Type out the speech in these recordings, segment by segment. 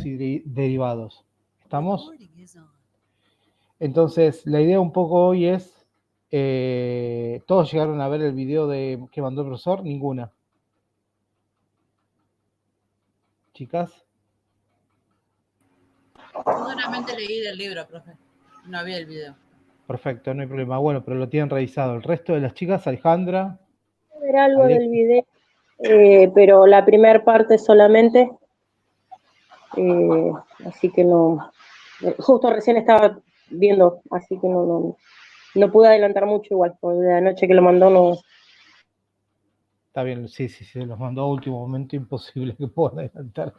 y derivados. ¿Estamos? Entonces, la idea un poco hoy es, ¿todos llegaron a ver el video que mandó el profesor? Ninguna. ¿Chicas? Yo solamente leí del libro, profe. No vi el video. Perfecto, no hay problema. Bueno, pero lo tienen revisado. El resto de las chicas, Alejandra, Ver algo Alex. del video, pero la primera parte solamente, así que no, justo recién estaba viendo, así que no pude adelantar mucho igual, porque de la noche que lo mandó no. Está bien, sí, los mandó a último momento, imposible que puedan adelantar.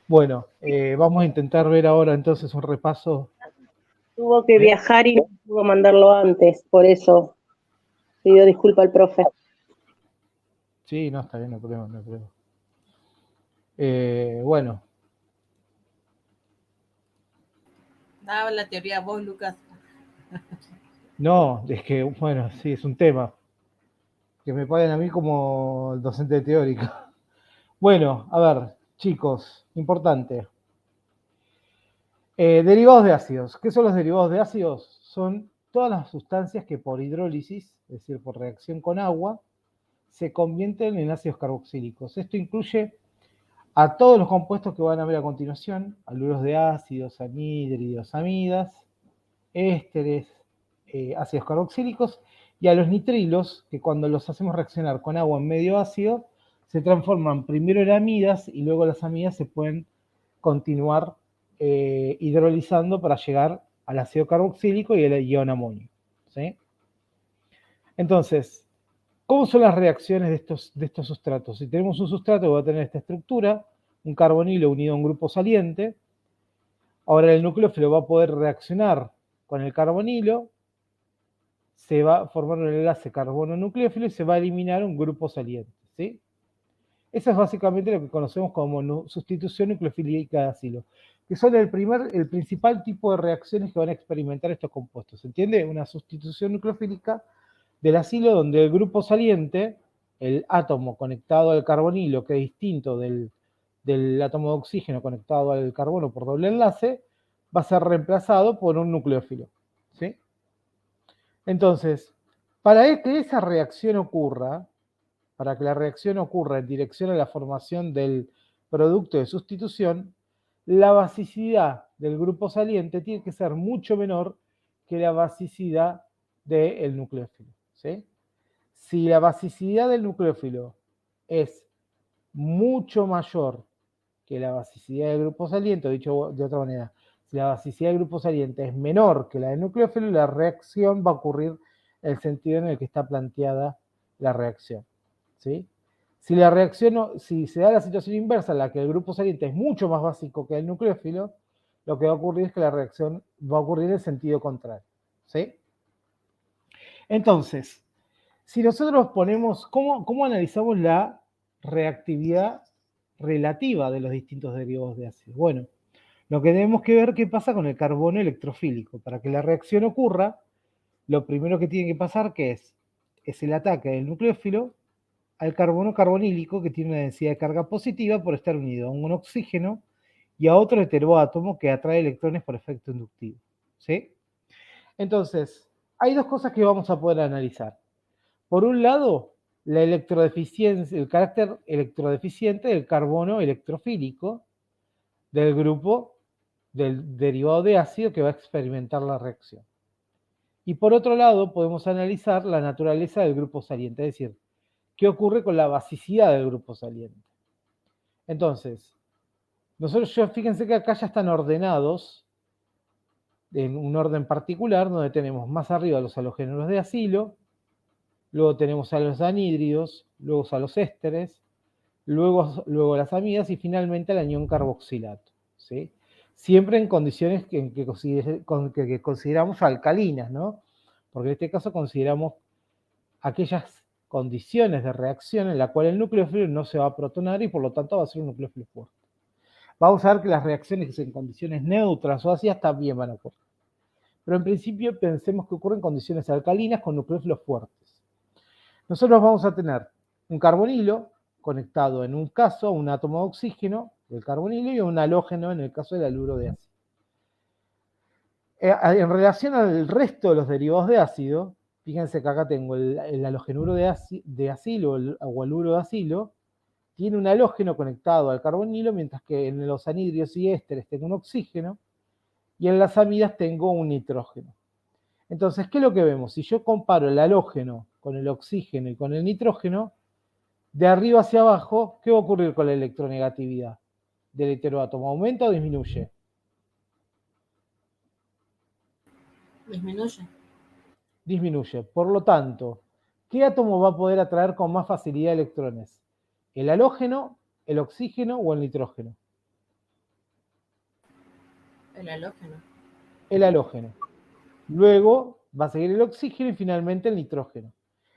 Bueno, vamos a intentar ver ahora entonces un repaso. Tuvo que viajar y no pudo mandarlo antes, por eso pidió disculpa al profe. Sí, no, está bien, no hay problema, no hay problema. Bueno. Daba la teoría vos, Lucas. No, es que, bueno, sí, es un tema. Que me paguen a mí como docente teórico. Bueno, a ver, chicos, importante. Derivados de ácidos. ¿Qué son los derivados de ácidos? Son todas las sustancias que por hidrólisis, es decir, por reacción con agua, se convierten en ácidos carboxílicos. Esto incluye a todos los compuestos que van a ver a continuación, aluros de ácidos, anhídridos, amidas, ésteres, ácidos carboxílicos, y a los nitrilos, que cuando los hacemos reaccionar con agua en medio ácido, se transforman primero en amidas y luego las amidas se pueden continuar hidrolizando para llegar al ácido carboxílico y el ion amonio. ¿Sí? Entonces, ¿cómo son las reacciones de estos sustratos? Si tenemos un sustrato que va a tener esta estructura, un carbonilo unido a un grupo saliente, ahora el nucleófilo va a poder reaccionar con el carbonilo, se va a formar un enlace carbono-nucleófilo y se va a eliminar un grupo saliente. ¿Sí? Eso es básicamente lo que conocemos como sustitución nucleofílica de ácido, que son el principal tipo de reacciones que van a experimentar estos compuestos. ¿Se entiende? Una sustitución nucleofílica del ácido donde el grupo saliente, el átomo conectado al carbonilo, que es distinto del átomo de oxígeno conectado al carbono por doble enlace, va a ser reemplazado por un nucleófilo. ¿Sí? Entonces, para que esa reacción ocurra, para que la reacción ocurra en dirección a la formación del producto de sustitución, la basicidad del grupo saliente tiene que ser mucho menor que la basicidad del nucleófilo. ¿Sí? Si la basicidad del nucleófilo es mucho mayor que la basicidad del grupo saliente, o dicho de otra manera, si la basicidad del grupo saliente es menor que la del nucleófilo, la reacción va a ocurrir en el sentido en el que está planteada la reacción. ¿Sí? Si la reacción, si se da la situación inversa en la que el grupo saliente es mucho más básico que el nucleófilo, lo que va a ocurrir es que la reacción va a ocurrir en el sentido contrario. ¿Sí? Entonces, si nosotros ponemos, ¿cómo analizamos la reactividad relativa de los distintos derivados de ácido? Bueno, lo que tenemos que ver qué pasa con el carbono electrofílico. Para que la reacción ocurra, lo primero que tiene que pasar que es el ataque del nucleófilo al carbono carbonílico, que tiene una densidad de carga positiva por estar unido a un oxígeno y a otro heteroátomo que atrae electrones por efecto inductivo. ¿Sí? Entonces, hay dos cosas que vamos a poder analizar. Por un lado, la electrodeficiencia, el carácter electrodeficiente del carbono electrofílico del grupo del derivado de ácido que va a experimentar la reacción. Y por otro lado, podemos analizar la naturaleza del grupo saliente, es decir, qué ocurre con la basicidad del grupo saliente. Entonces, fíjense que acá ya están ordenados en un orden particular, donde tenemos más arriba los halogénuros de acilo, luego tenemos a los anhídridos, luego a los ésteres, luego las amidas y finalmente el anión carboxilato. ¿Sí? Siempre en condiciones que consideramos alcalinas, ¿no? Porque en este caso consideramos aquellas condiciones de reacción en la cual el nucleófilo no se va a protonar y por lo tanto va a ser un nucleófilo fuerte. Vamos a ver que las reacciones en condiciones neutras o ácidas también van a ocurrir. Pero en principio pensemos que ocurren condiciones alcalinas con nucleófilos fuertes. Nosotros vamos a tener un carbonilo conectado en un caso a un átomo de oxígeno del carbonilo y un halógeno en el caso del haluro de ácido. En relación al resto de los derivados de ácido, fíjense que acá tengo el halogenuro de acilo o haluro de acilo, tiene un halógeno conectado al carbonilo, mientras que en los anhidrios y ésteres tengo un oxígeno, y en las amidas tengo un nitrógeno. Entonces, ¿qué es lo que vemos? Si yo comparo el halógeno con el oxígeno y con el nitrógeno, de arriba hacia abajo, ¿qué va a ocurrir con la electronegatividad del heteroátomo? ¿Aumenta o disminuye? Disminuye. Disminuye. Por lo tanto, ¿qué átomo va a poder atraer con más facilidad electrones? ¿El halógeno, el oxígeno o el nitrógeno? El halógeno. El halógeno. Luego va a seguir el oxígeno y finalmente el nitrógeno.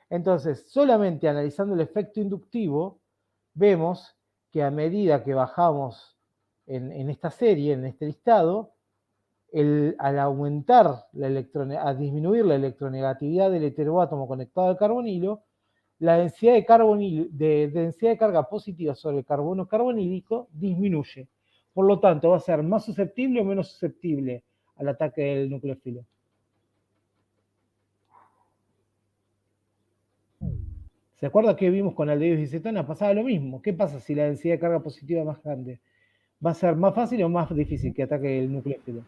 Entonces, solamente analizando el efecto inductivo, vemos que a medida que bajamos en esta serie, en este listado, al aumentar a disminuir la electronegatividad del heteroátomo conectado al carbonilo, la densidad de carga positiva sobre el carbono carbonílico disminuye. Por lo tanto, va a ser más susceptible o menos susceptible al ataque del nucleófilo. ¿Se acuerda que vimos con aldehídos y cetonas? Pasaba lo mismo. ¿Qué pasa si la densidad de carga positiva es más grande? ¿Va a ser más fácil o más difícil que ataque el nucleófilo?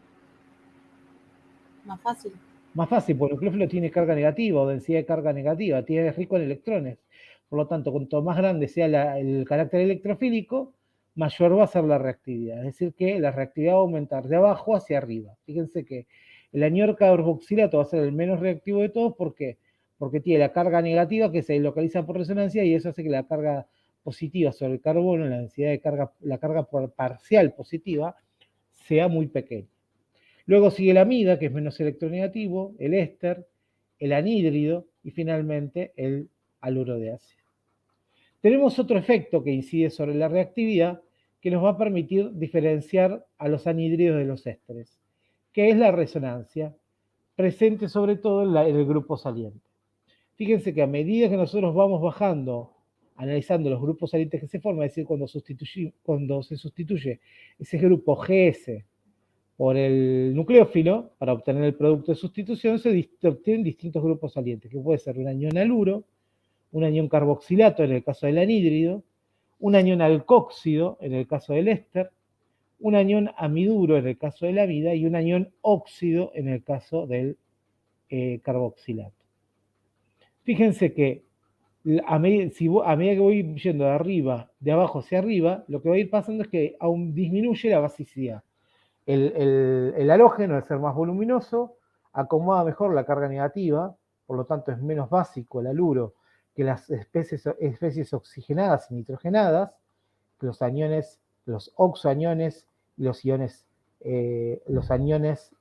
Más fácil. Más fácil, porque el nucleófilo tiene carga negativa o densidad de carga negativa, es rico en electrones. Por lo tanto, cuanto más grande sea el carácter electrofílico, mayor va a ser la reactividad. Es decir, que la reactividad va a aumentar de abajo hacia arriba. Fíjense que el anión carboxilato va a ser el menos reactivo de todos. ¿Por qué? Porque tiene la carga negativa que se localiza por resonancia y eso hace que la carga positiva sobre el carbono, la densidad de carga, la carga parcial positiva, sea muy pequeña. Luego sigue la amida, que es menos electronegativo, el éster, el anhídrido y finalmente el haluro de ácido. Tenemos otro efecto que incide sobre la reactividad que nos va a permitir diferenciar a los anhídridos de los ésteres, que es la resonancia, presente sobre todo en el grupo saliente. Fíjense que a medida que nosotros vamos bajando, analizando los grupos salientes que se forman, es decir, cuando se sustituye ese grupo GS por el nucleófilo, para obtener el producto de sustitución, se obtienen distintos grupos salientes, que puede ser un anión haluro, un anión carboxilato en el caso del anhídrido, un anión alcóxido en el caso del éster, un anión amiduro en el caso de la amida y un anión óxido en el caso del carboxilato. Fíjense que a medida que voy yendo de abajo hacia arriba, lo que va a ir pasando es que aún disminuye la basicidad. El halógeno, al ser más voluminoso, acomoda mejor la carga negativa, por lo tanto es menos básico el haluro que las especies oxigenadas y nitrogenadas, que los aniones, los oxoaniones y los iones, los aniones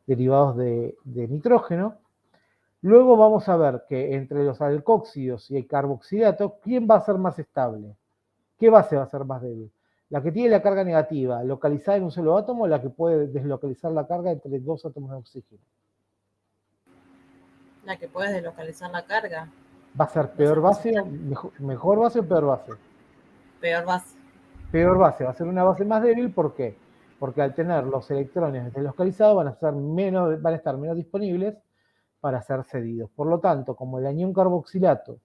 derivados de nitrógeno. Luego vamos a ver que entre los alcóxidos y el carboxilato, ¿quién va a ser más estable? ¿Qué base va a ser más débil? ¿La que tiene la carga negativa localizada en un solo átomo o la que puede deslocalizar la carga entre dos átomos de oxígeno? La que puedes deslocalizar la carga. ¿Va a ser peor base, mejor base o peor base? Peor base. Peor base, va a ser una base más débil, ¿por qué? Porque al tener los electrones deslocalizados van a estar menos disponibles para ser cedidos. Por lo tanto, como el anión carboxilato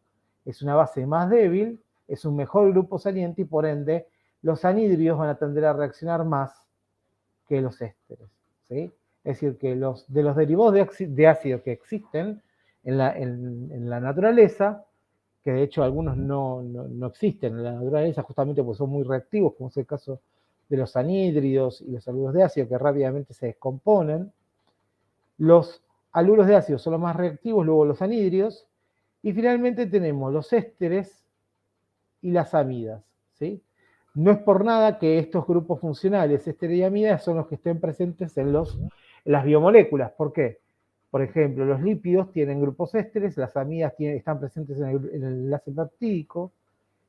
es una base más débil, es un mejor grupo saliente y por ende los anhídridos van a tender a reaccionar más que los ésteres. ¿Sí? Es decir, que de los derivados de ácido que existen en la naturaleza, que de hecho algunos no existen en la naturaleza justamente porque son muy reactivos, como es el caso de los anhídridos y los haluros de ácido que rápidamente se descomponen. Los haluros de ácido son los más reactivos, luego los anhídridos, y finalmente tenemos los ésteres y las amidas. ¿Sí? No es por nada que estos grupos funcionales, éster y amida, son los que estén presentes en las biomoléculas. ¿Por qué? Por ejemplo, los lípidos tienen grupos ésteres, las amidas están presentes en el enlace peptídico,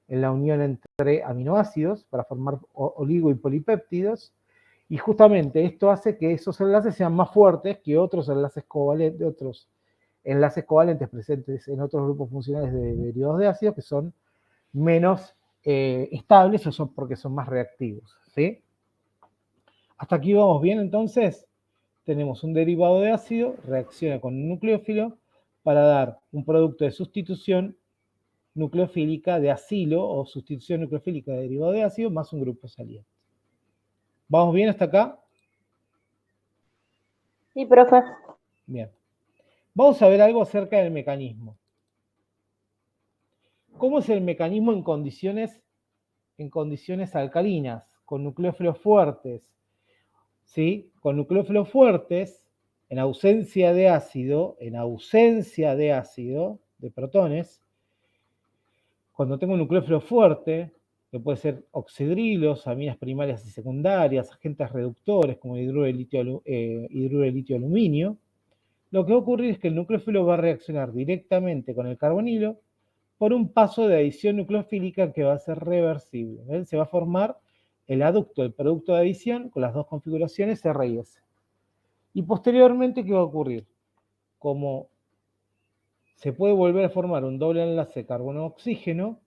en la unión entre aminoácidos para formar oligo y polipéptidos, y justamente esto hace que esos enlaces sean más fuertes que otros enlaces covalentes presentes en otros grupos funcionales de derivados de ácido que son menos estables o son porque son más reactivos, ¿sí? Hasta aquí vamos bien, entonces tenemos un derivado de ácido, reacciona con un nucleófilo para dar un producto de sustitución nucleofílica de acilo o sustitución nucleofílica de derivado de ácido más un grupo saliente. ¿Vamos bien hasta acá? Sí, profe. Bien. Vamos a ver algo acerca del mecanismo. ¿Cómo es el mecanismo en condiciones alcalinas, con nucleófilos fuertes? ¿Sí? Con nucleófilos fuertes, en ausencia de ácido, de protones, cuando tengo un nucleófilo fuerte, que puede ser oxidrilos, aminas primarias y secundarias, agentes reductores como hidruro de litio aluminio, lo que va a ocurrir es que el nucleófilo va a reaccionar directamente con el carbonilo por un paso de adición nucleofílica que va a ser reversible. ¿Ven? Se va a formar el aducto, el producto de adición, con las dos configuraciones R y S. Y posteriormente, ¿qué va a ocurrir? Como se puede volver a formar un doble enlace carbono-oxígeno,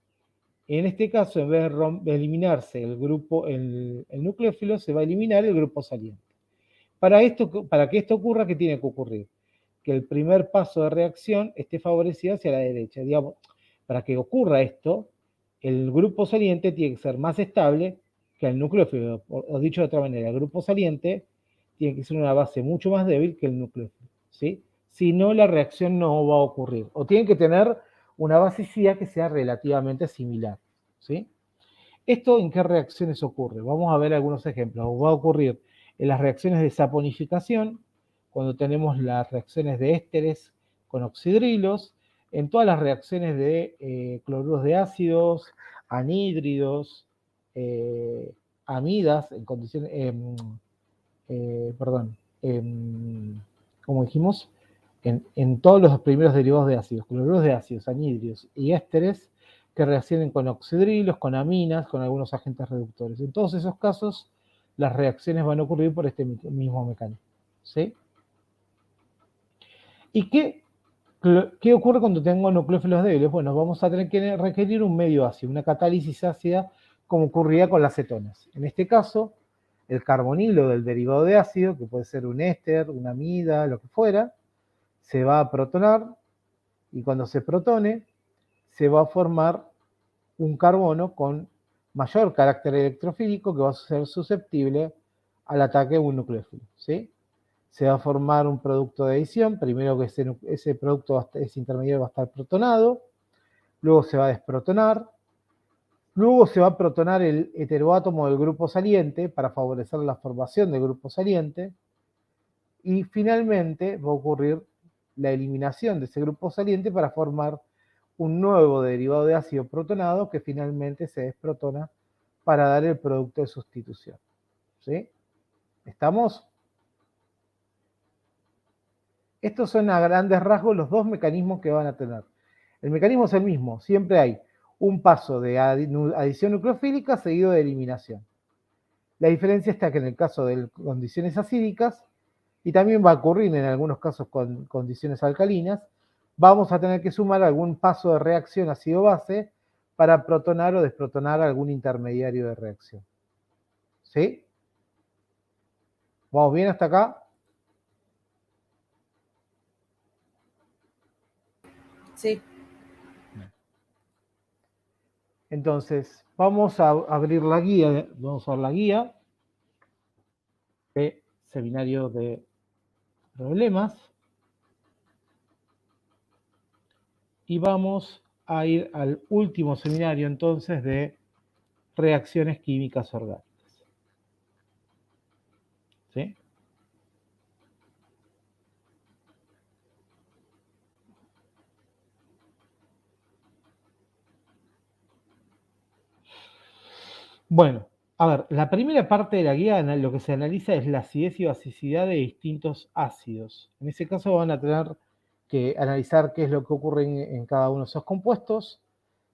en este caso, en vez de eliminarse el nucleófilo, se va a eliminar el grupo saliente. Para que esto ocurra, ¿qué tiene que ocurrir? Que el primer paso de reacción esté favorecido hacia la derecha. Digamos, para que ocurra esto, el grupo saliente tiene que ser más estable que el nucleófilo. O dicho de otra manera, el grupo saliente tiene que ser una base mucho más débil que el nucleófilo, ¿sí? Si no, la reacción no va a ocurrir. O tiene que tener una basicidad que sea relativamente similar, ¿sí? ¿Esto en qué reacciones ocurre? Vamos a ver algunos ejemplos. Va a ocurrir en las reacciones de saponificación, cuando tenemos las reacciones de ésteres con oxidrilos, en todas las reacciones de cloruros de ácidos, anhídridos, amidas, en condiciones, como dijimos, en todos los primeros derivados de ácidos, cloruros de ácidos, anhídridos y ésteres, que reaccionen con oxidrilos, con aminas, con algunos agentes reductores. En todos esos casos, las reacciones van a ocurrir por este mismo mecanismo, ¿sí? ¿Y qué ocurre cuando tengo nucleófilos débiles? Bueno, vamos a tener que requerir un medio ácido, una catálisis ácida, como ocurría con las cetonas. En este caso, el carbonilo del derivado de ácido, que puede ser un éster, una amida, lo que fuera, se va a protonar, y cuando se protone, se va a formar un carbono con mayor carácter electrofílico que va a ser susceptible al ataque de un nucleófilo, ¿sí? Se va a formar un producto de adición, primero que ese producto, ese intermediario va a estar protonado, luego se va a desprotonar, luego se va a protonar el heteroátomo del grupo saliente para favorecer la formación del grupo saliente, y finalmente va a ocurrir la eliminación de ese grupo saliente para formar un nuevo derivado de ácido protonado que finalmente se desprotona para dar el producto de sustitución. ¿Sí? ¿Estamos? Estos son a grandes rasgos los dos mecanismos que van a tener. El mecanismo es el mismo, siempre hay un paso de adición nucleofílica seguido de eliminación. La diferencia está que en el caso de condiciones acídicas, y también va a ocurrir en algunos casos con condiciones alcalinas, vamos a tener que sumar algún paso de reacción ácido-base para protonar o desprotonar algún intermediario de reacción. ¿Sí? ¿Vamos bien hasta acá? Sí. Entonces, vamos a abrir la guía, vamos a ver la guía de seminario de problemas. Y vamos a ir al último seminario entonces de reacciones químicas orgánicas. ¿Sí? Bueno, a ver, la primera parte de la guía lo que se analiza es la acidez y basicidad de distintos ácidos. En ese caso van a tener que analizar qué es lo que ocurre en cada uno de esos compuestos.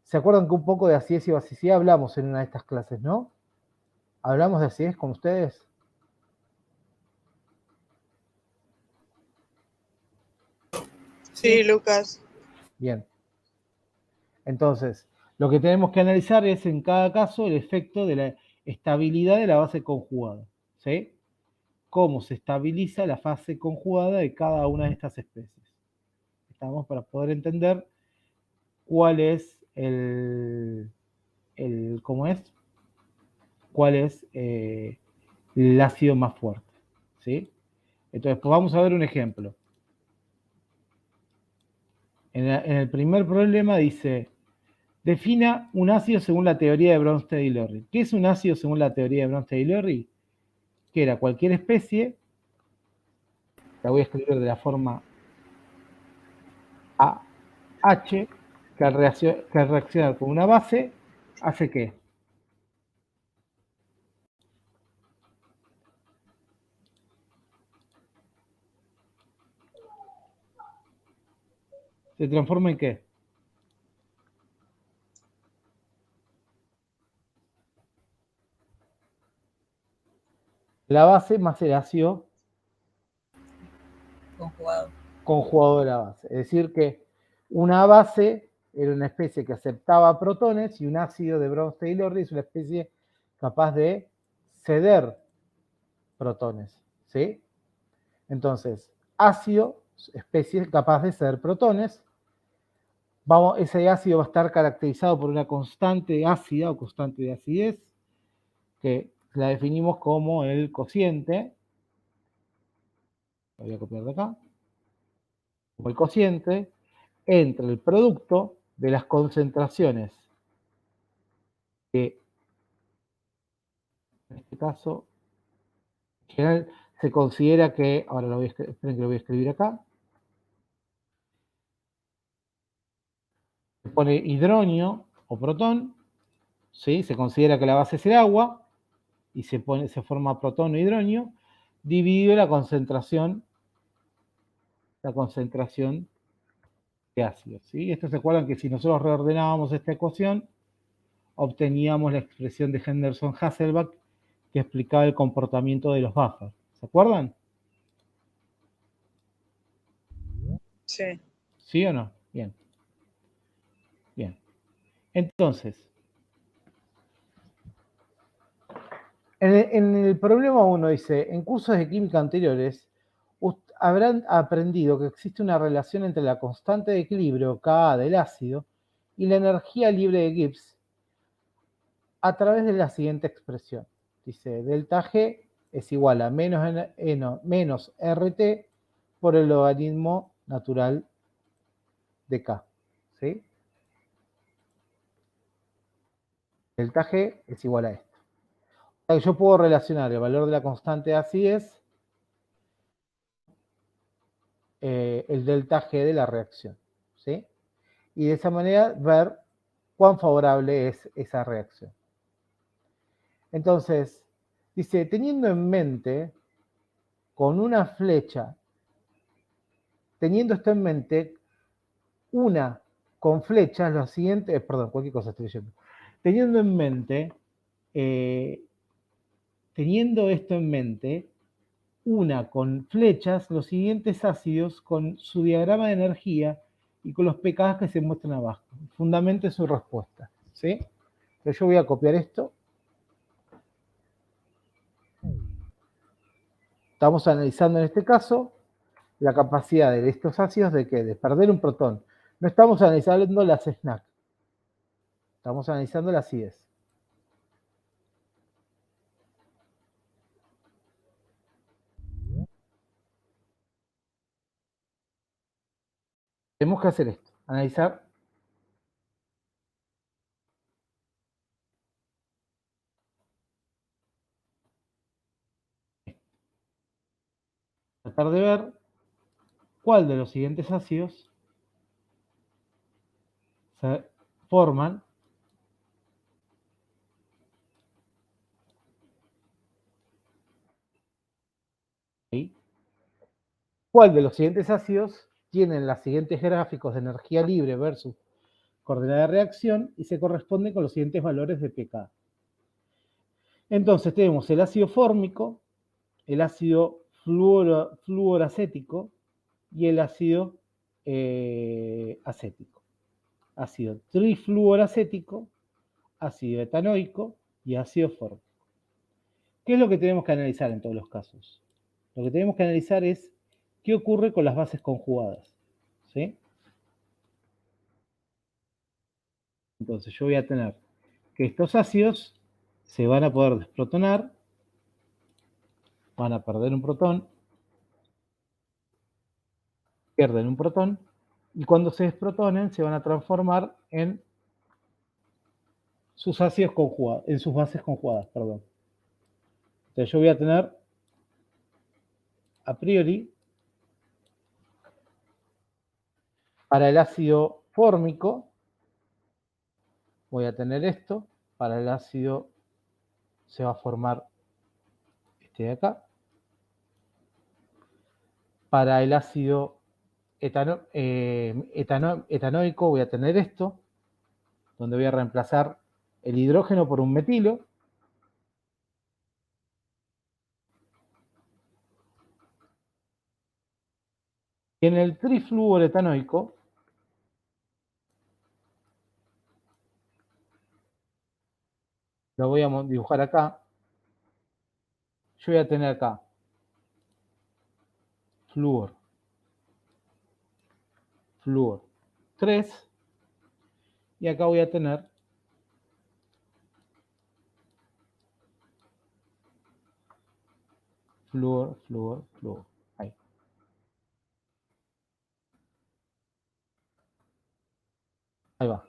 ¿Se acuerdan que un poco de acidez y basicidad hablamos en una de estas clases, no? ¿Hablamos de acidez con ustedes? Sí, Lucas. Bien. Entonces, Lo que tenemos que analizar es en cada caso el efecto de la estabilidad de la base conjugada, ¿sí? Cómo se estabiliza la fase conjugada de cada una de estas especies. Estamos para poder entender cuál es ¿cómo es? Cuál es el ácido más fuerte, ¿sí? Entonces, pues vamos a ver un ejemplo. En el primer problema dice, defina un ácido según la teoría de Bronsted y Lorry. ¿Qué es un ácido según la teoría de Bronsted y Lorry? Que era cualquier especie, la voy a escribir de la forma AH, que al reaccionar con una base, hace ¿qué? ¿Se transforma en qué? La base más el ácido conjugado de la base. Es decir que una base era una especie que aceptaba protones y un ácido de Bronsted y Lorry es una especie capaz de ceder protones, ¿sí? Entonces, ácido, especie capaz de ceder protones. Ese ácido va a estar caracterizado por una constante ácida o constante de acidez, que la definimos como el cociente. Lo voy a copiar de acá. Como el cociente entre el producto de las concentraciones que, en este caso, en general se considera que, ahora esperen que lo voy a escribir acá, se pone hidróneo o protón, ¿sí? Se considera que la base es el agua, y se forma protón o hidróneo, dividido la concentración de ácido, ¿sí? Esto se acuerdan que si nosotros reordenábamos esta ecuación, obteníamos la expresión de Henderson-Hasselbalch que explicaba el comportamiento de los buffers. ¿Se acuerdan? Sí. ¿Sí o no? Bien. Bien. Entonces, en el problema 1 dice, en cursos de química anteriores, habrán aprendido que existe una relación entre la constante de equilibrio Ka del ácido y la energía libre de Gibbs a través de la siguiente expresión. Dice, delta G es igual a menos RT por el logaritmo natural de K. ¿Sí? Delta G es igual a esto. O sea, yo puedo relacionar el valor de la constante de acidez el delta G de la reacción. ¿Sí? Y de esa manera ver cuán favorable es esa reacción. Entonces, dice, teniendo en mente, con una flecha, teniendo esto en mente, una con flechas, lo siguiente, perdón, cualquier cosa estoy diciendo. Teniendo en mente, teniendo esto en mente, una con flechas, los siguientes ácidos con su diagrama de energía y con los pKa que se muestran abajo. Fundamente su respuesta. ¿Sí? Entonces yo voy a copiar esto. Estamos analizando en este caso la capacidad de estos ácidos de ¿qué? De perder un protón. No estamos analizando las SNAC. Estamos analizando la acidez. Tenemos que hacer esto, analizar tratar de ver cuál de los siguientes ácidos se forman ¿sí? ¿Cuál de los siguientes ácidos tienen los siguientes gráficos de energía libre versus coordenada de reacción y se corresponden con los siguientes valores de pK? Entonces tenemos el ácido fórmico, el ácido fluoracético y el ácido acético. ácido trifluoracético, ácido etanoico y ácido fórmico. ¿Qué es lo que tenemos que analizar en todos los casos? Lo que tenemos que analizar es qué ocurre con las bases conjugadas, ¿sí? Entonces yo voy a tener que estos ácidos se van a poder desprotonar, van a perder un protón, pierden un protón, y cuando se desprotonen se van a transformar en sus ácidos conjugados, en sus bases conjugadas, perdón. Entonces yo voy a tener a priori para el ácido fórmico voy a tener esto, para el ácido se va a formar este de acá, para el ácido etanoico voy a tener esto, donde voy a reemplazar el hidrógeno por un metilo. Y en el trifluoretanoico lo voy a dibujar acá. Yo voy a tener acá flúor 3, y acá voy a tener flúor. Ahí. Ahí va.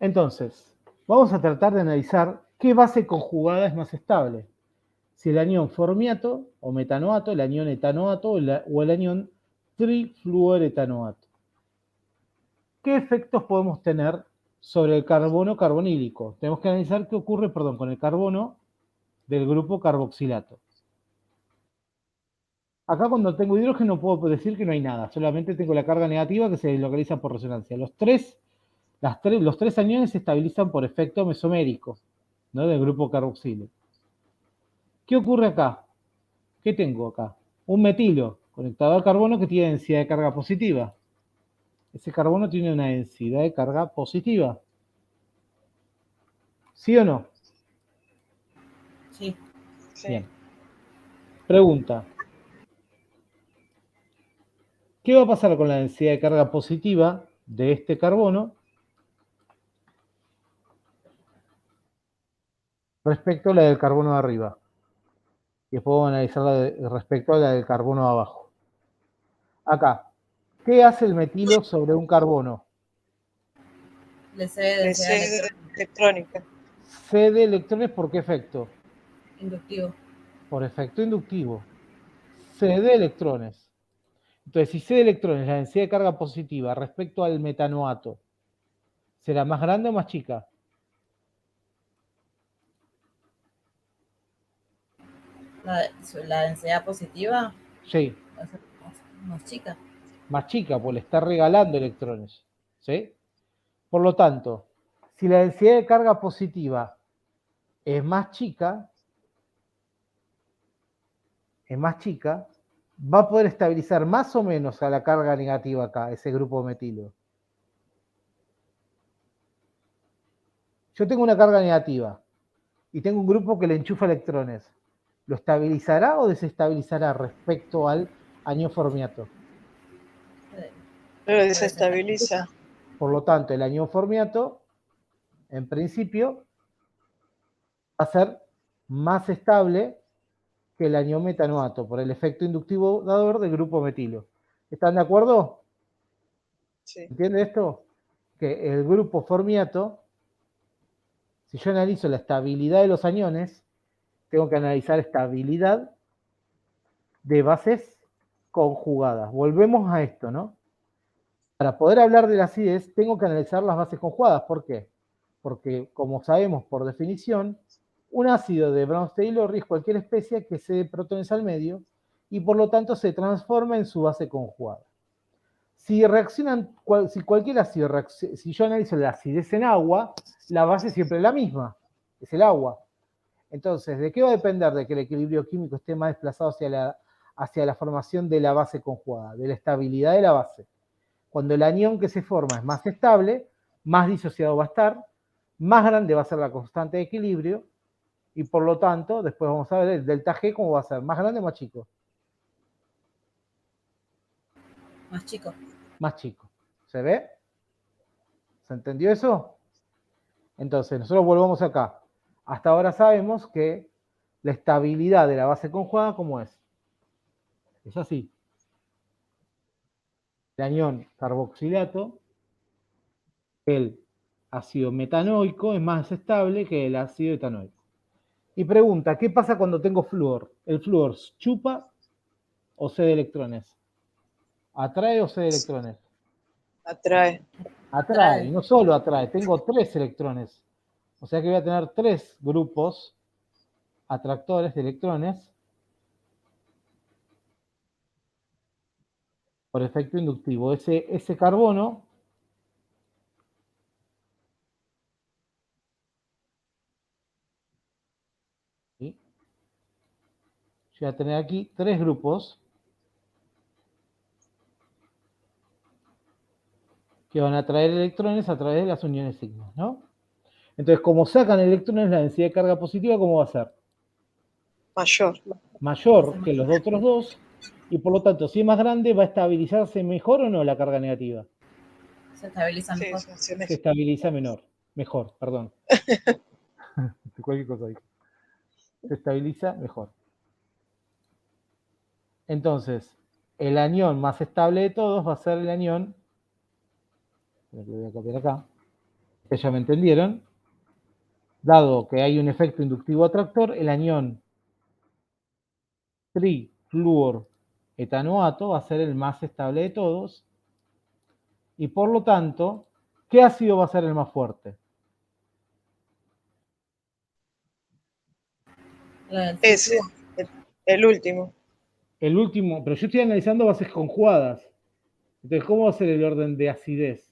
Entonces, vamos a tratar de analizar qué base conjugada es más estable. Si el anión formiato o metanoato, el anión etanoato o el anión trifluoretanoato. ¿Qué efectos podemos tener sobre el carbono carbonílico? Tenemos que analizar qué ocurre, con el carbono del grupo carboxilato. Acá cuando tengo hidrógeno puedo decir que no hay nada, solamente tengo la carga negativa que se localiza por resonancia. Los tres aniones se estabilizan por efecto mesomérico, ¿no? Del grupo carboxilo. ¿Qué ocurre acá? ¿Qué tengo acá? Un metilo conectado al carbono que tiene densidad de carga positiva. Ese carbono tiene una densidad de carga positiva. ¿Sí o no? Sí. Bien. Pregunta. ¿Qué va a pasar con la densidad de carga positiva de este carbono respecto a la del carbono de arriba? Y después vamos a analizarla respecto a la del carbono de abajo. Acá, ¿qué hace el metilo sobre un carbono? Le cede densidad electrónica. Cede electrones, ¿por qué efecto? inductivo. Por efecto inductivo. Cede electrones. Entonces, si cede electrones, la densidad de carga positiva respecto al metanoato, ¿será más grande o más chica? La densidad positiva Sí. va a ser más chica. Más chica, porque le está regalando electrones. ¿Sí? Por lo tanto, si la densidad de carga positiva es más chica, va a poder estabilizar más o menos a la carga negativa acá, ese grupo metilo. Yo tengo una carga negativa y tengo un grupo que le enchufa electrones. ¿Lo estabilizará o desestabilizará respecto al anión formiato? Lo desestabiliza. Por lo tanto, el anión formiato, en principio, va a ser más estable que el anión metanoato por el efecto inductivo dador del grupo metilo. ¿Están de acuerdo? Sí. ¿Entiende esto? Que el grupo formiato, si yo analizo la estabilidad de los aniones, tengo que analizar estabilidad de bases conjugadas. Volvemos a esto, ¿no? Para poder hablar de la acidez, tengo que analizar las bases conjugadas. ¿Por qué? Porque, como sabemos por definición, un ácido de Brown-Taylor es cualquier especie que cede protones al medio y por lo tanto se transforma en su base conjugada. Si reaccionan, si cualquier ácido, si yo analizo la acidez en agua, la base siempre es la misma, es el agua. Entonces, ¿de qué va a depender de que el equilibrio químico esté más desplazado hacia la formación de la base conjugada? De la estabilidad de la base. Cuando el anión que se forma es más estable, más disociado va a estar, más grande va a ser la constante de equilibrio, y por lo tanto, después vamos a ver el delta G cómo va a ser, más grande o más chico. Más chico. Más chico. ¿Se ve? ¿Se entendió eso? Entonces, nosotros volvamos acá. Hasta ahora sabemos que la estabilidad de la base conjugada, ¿cómo es? Es así. El anión carboxilato, el ácido metanoico es más estable que el ácido etanoico. Y pregunta, ¿qué pasa cuando tengo flúor? ¿El flúor chupa o cede electrones? ¿Atrae o cede electrones? Atrae. Atrae, y no solo atrae, tengo 3 electrones. O sea que voy a tener 3 grupos atractores de electrones por efecto inductivo. Ese carbono ¿sí? Yo voy a tener aquí 3 grupos que van a traer electrones a través de las uniones sigma, ¿no? Entonces, como sacan electrones, la densidad de carga positiva, ¿cómo va a ser? Mayor. Mayor que los otros dos, y por lo tanto, si es más grande, ¿va a estabilizarse mejor o no la carga negativa? Se estabiliza Sí, mejor. Se estabiliza mejor, perdón. Cualquier cosa ahí. Se estabiliza mejor. Entonces, el anión más estable de todos va a ser el anión, lo voy a copiar acá, que ya me entendieron, dado que hay un efecto inductivo atractor, el anión trifluoretanoato va a ser el más estable de todos, y por lo tanto, ¿qué ácido va a ser el más fuerte? Ese. El último. El último, pero yo estoy analizando bases conjugadas. Entonces, ¿cómo va a ser el orden de acidez?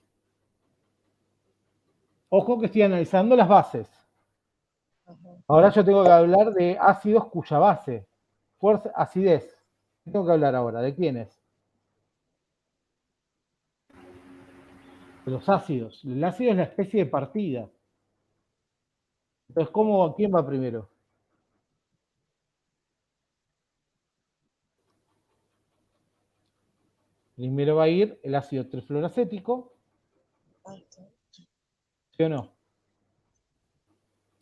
Ojo que estoy analizando las bases. Ajá. Ahora yo tengo que hablar de ácidos cuya base, fuerza, acidez. ¿Qué tengo que hablar ahora? ¿De quiénes? De los ácidos. El ácido es la especie de partida. Entonces, ¿quién va primero? Primero va a ir el ácido trifluoracético, ¿sí o no?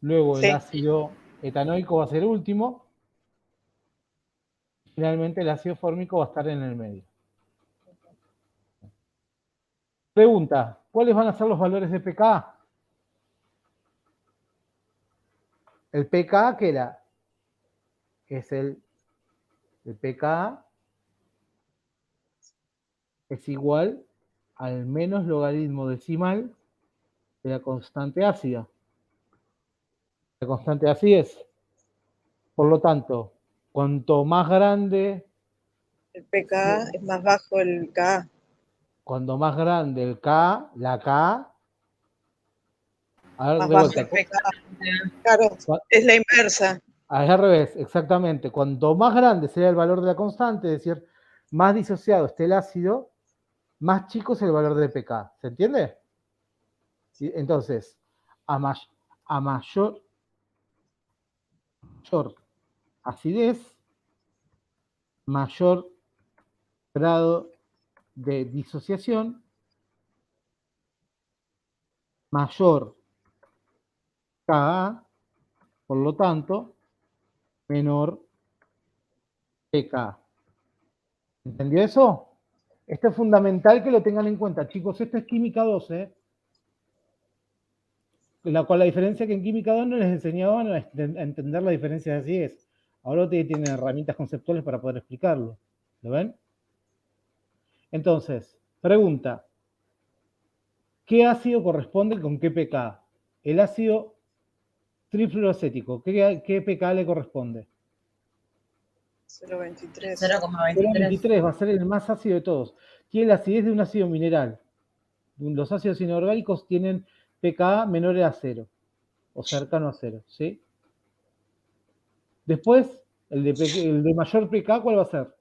Luego el Sí. ácido etanoico va a ser último. Finalmente el ácido fórmico va a estar en el medio. Pregunta, ¿cuáles van a ser los valores de pKa? El pKa, ¿qué era? Es el pKa es igual al menos logaritmo decimal de la constante ácida. La constante acidez. Por lo tanto, cuanto más grande, El pKa es más bajo el Ka. cuando más grande el Ka, la Ka, a ver, Más de bajo vuelta, el pKa. Claro, es la inversa. al revés, exactamente. Cuanto más grande sea el valor de la constante, es decir, más disociado esté el ácido, más chico es el valor de pK. ¿Se entiende? ¿Sí? Entonces, a mayor acidez, mayor grado de disociación, mayor Ka, por lo tanto, menor pK. ¿Entendió eso? Esto es fundamental que lo tengan en cuenta, chicos. Esto es química 2, ¿eh? La cual la diferencia que en química 2 no les enseñaban a entender la diferencia de acidez. Ahora ustedes tienen herramientas conceptuales para poder explicarlo. ¿Lo ven? Entonces, pregunta. ¿Qué ácido corresponde con qué pK? El ácido trifluoracético, ¿qué pK le corresponde? 0,23. 0,23. 0,23 va a ser el más ácido de todos. Tiene la acidez de un ácido mineral. Los ácidos inorgánicos tienen pKa menores a 0 o cercano a 0, ¿sí? Después, el de mayor pK, ¿cuál va a ser?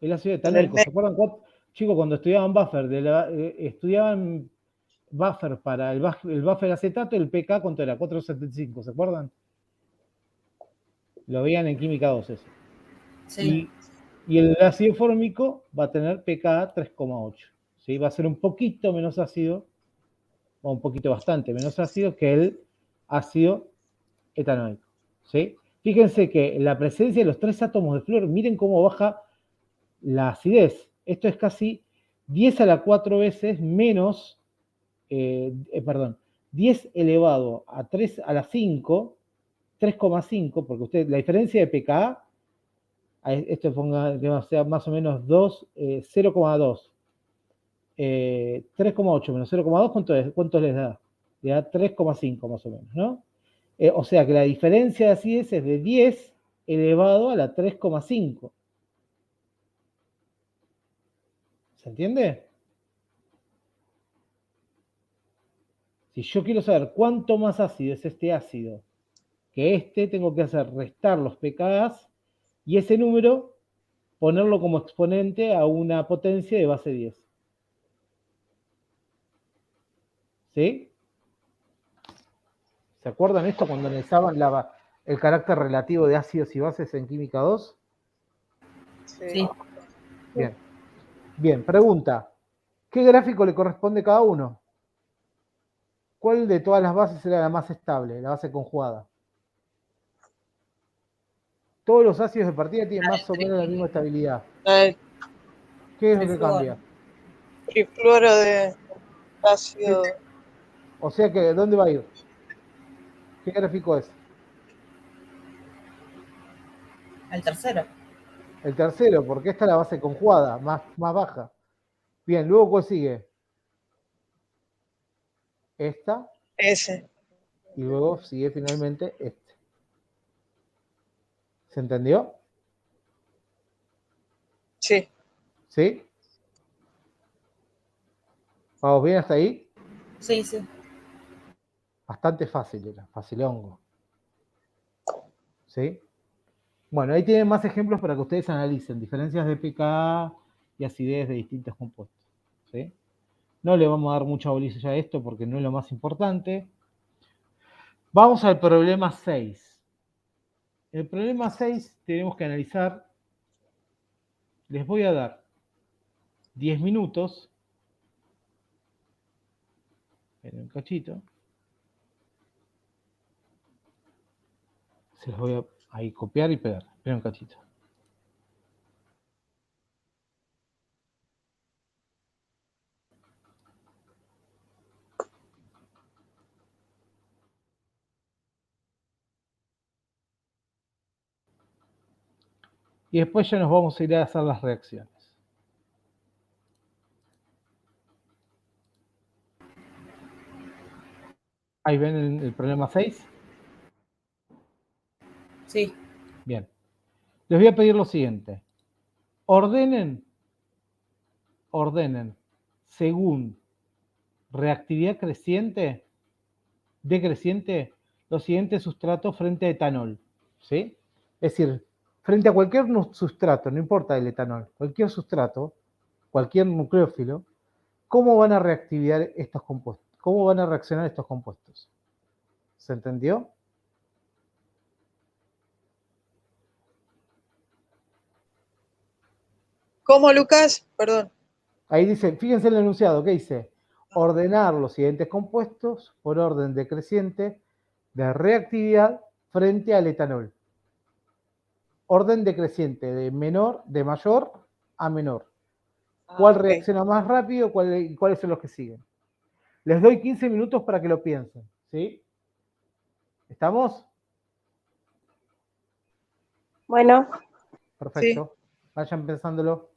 el ácido En el etanoico. ¿Se medio. acuerdan, chicos, cuando estudiaban buffer? Estudiaban buffer para el buffer acetato, el pK, ¿cuánto era? 4,75, ¿se acuerdan? Lo veían en química 2 eso. Sí. Y el ácido fórmico va a tener pK 3,8. ¿Sí? Va a ser un poquito menos ácido, o un poquito bastante menos ácido que el ácido etanoico. ¿Sí? Fíjense que la presencia de los 3 átomos de flúor, miren cómo baja la acidez. Esto es casi 10 a la 4 veces menos, perdón, 10 elevado a 3 a la 5, 3,5, porque la diferencia de pKa, esto ponga que sea más o menos 2, 0,2. 3,8 menos 0,2, ¿cuánto les da? Le da 3,5 más o menos, ¿no? O sea que la diferencia de acidez es de 10 elevado a la 3,5. ¿Se entiende? Si yo quiero saber cuánto más ácido es este ácido que este, tengo que hacer restar los pKa y ese número ponerlo como exponente a una potencia de base 10. ¿Sí? ¿Se acuerdan esto cuando analizaban el carácter relativo de ácidos y bases en química 2? Sí. Bien. Bien, pregunta. ¿Qué gráfico le corresponde a cada uno? ¿Cuál de todas las bases era la más estable, la base conjugada? Todos los ácidos de partida tienen más o menos la misma estabilidad. El ¿Qué es lo que Trifluoro. cambia? trifluoro de ácido. O sea que, ¿dónde va a ir? ¿Qué gráfico es? El tercero. El tercero, porque esta es la base conjugada, más baja. Bien, luego ¿cuál sigue? Esta, Ese. y luego sigue finalmente este. ¿Se entendió? Sí. ¿Sí? ¿Vamos bien hasta ahí? Sí, sí. Bastante fácil era, facilongo. ¿Sí? Bueno, ahí tienen más ejemplos para que ustedes analicen diferencias de pKa y acidez de distintos compuestos. ¿Sí? No le vamos a dar mucha bolilla a esto porque no es lo más importante. Vamos al problema 6. El problema 6 tenemos que analizar. Les voy a dar 10 minutos. Esperen un cachito. Se los voy a ahí copiar y pegar. Esperen un cachito. Y después ya nos vamos a ir a hacer las reacciones. Ahí ven el problema 6. Sí. Bien. Les voy a pedir lo siguiente. Ordenen según reactividad creciente, decreciente, los siguientes sustratos frente a etanol. ¿Sí? Es decir, frente a cualquier sustrato, no importa el etanol, cualquier sustrato, cualquier nucleófilo, ¿cómo van a reactivar estos compuestos? ¿Cómo van a reaccionar estos compuestos? ¿Se entendió? ¿Cómo, Lucas? Perdón. Ahí dice, fíjense el enunciado, ¿qué dice? Ordenar los siguientes compuestos por orden decreciente de reactividad frente al etanol. Orden decreciente, de mayor a menor. ¿Cuál Ok. reacciona más rápido? ¿Cuáles son los que siguen? Les doy 15 minutos para que lo piensen. ¿Sí? ¿Estamos? Bueno. Sí. Perfecto. Vayan pensándolo.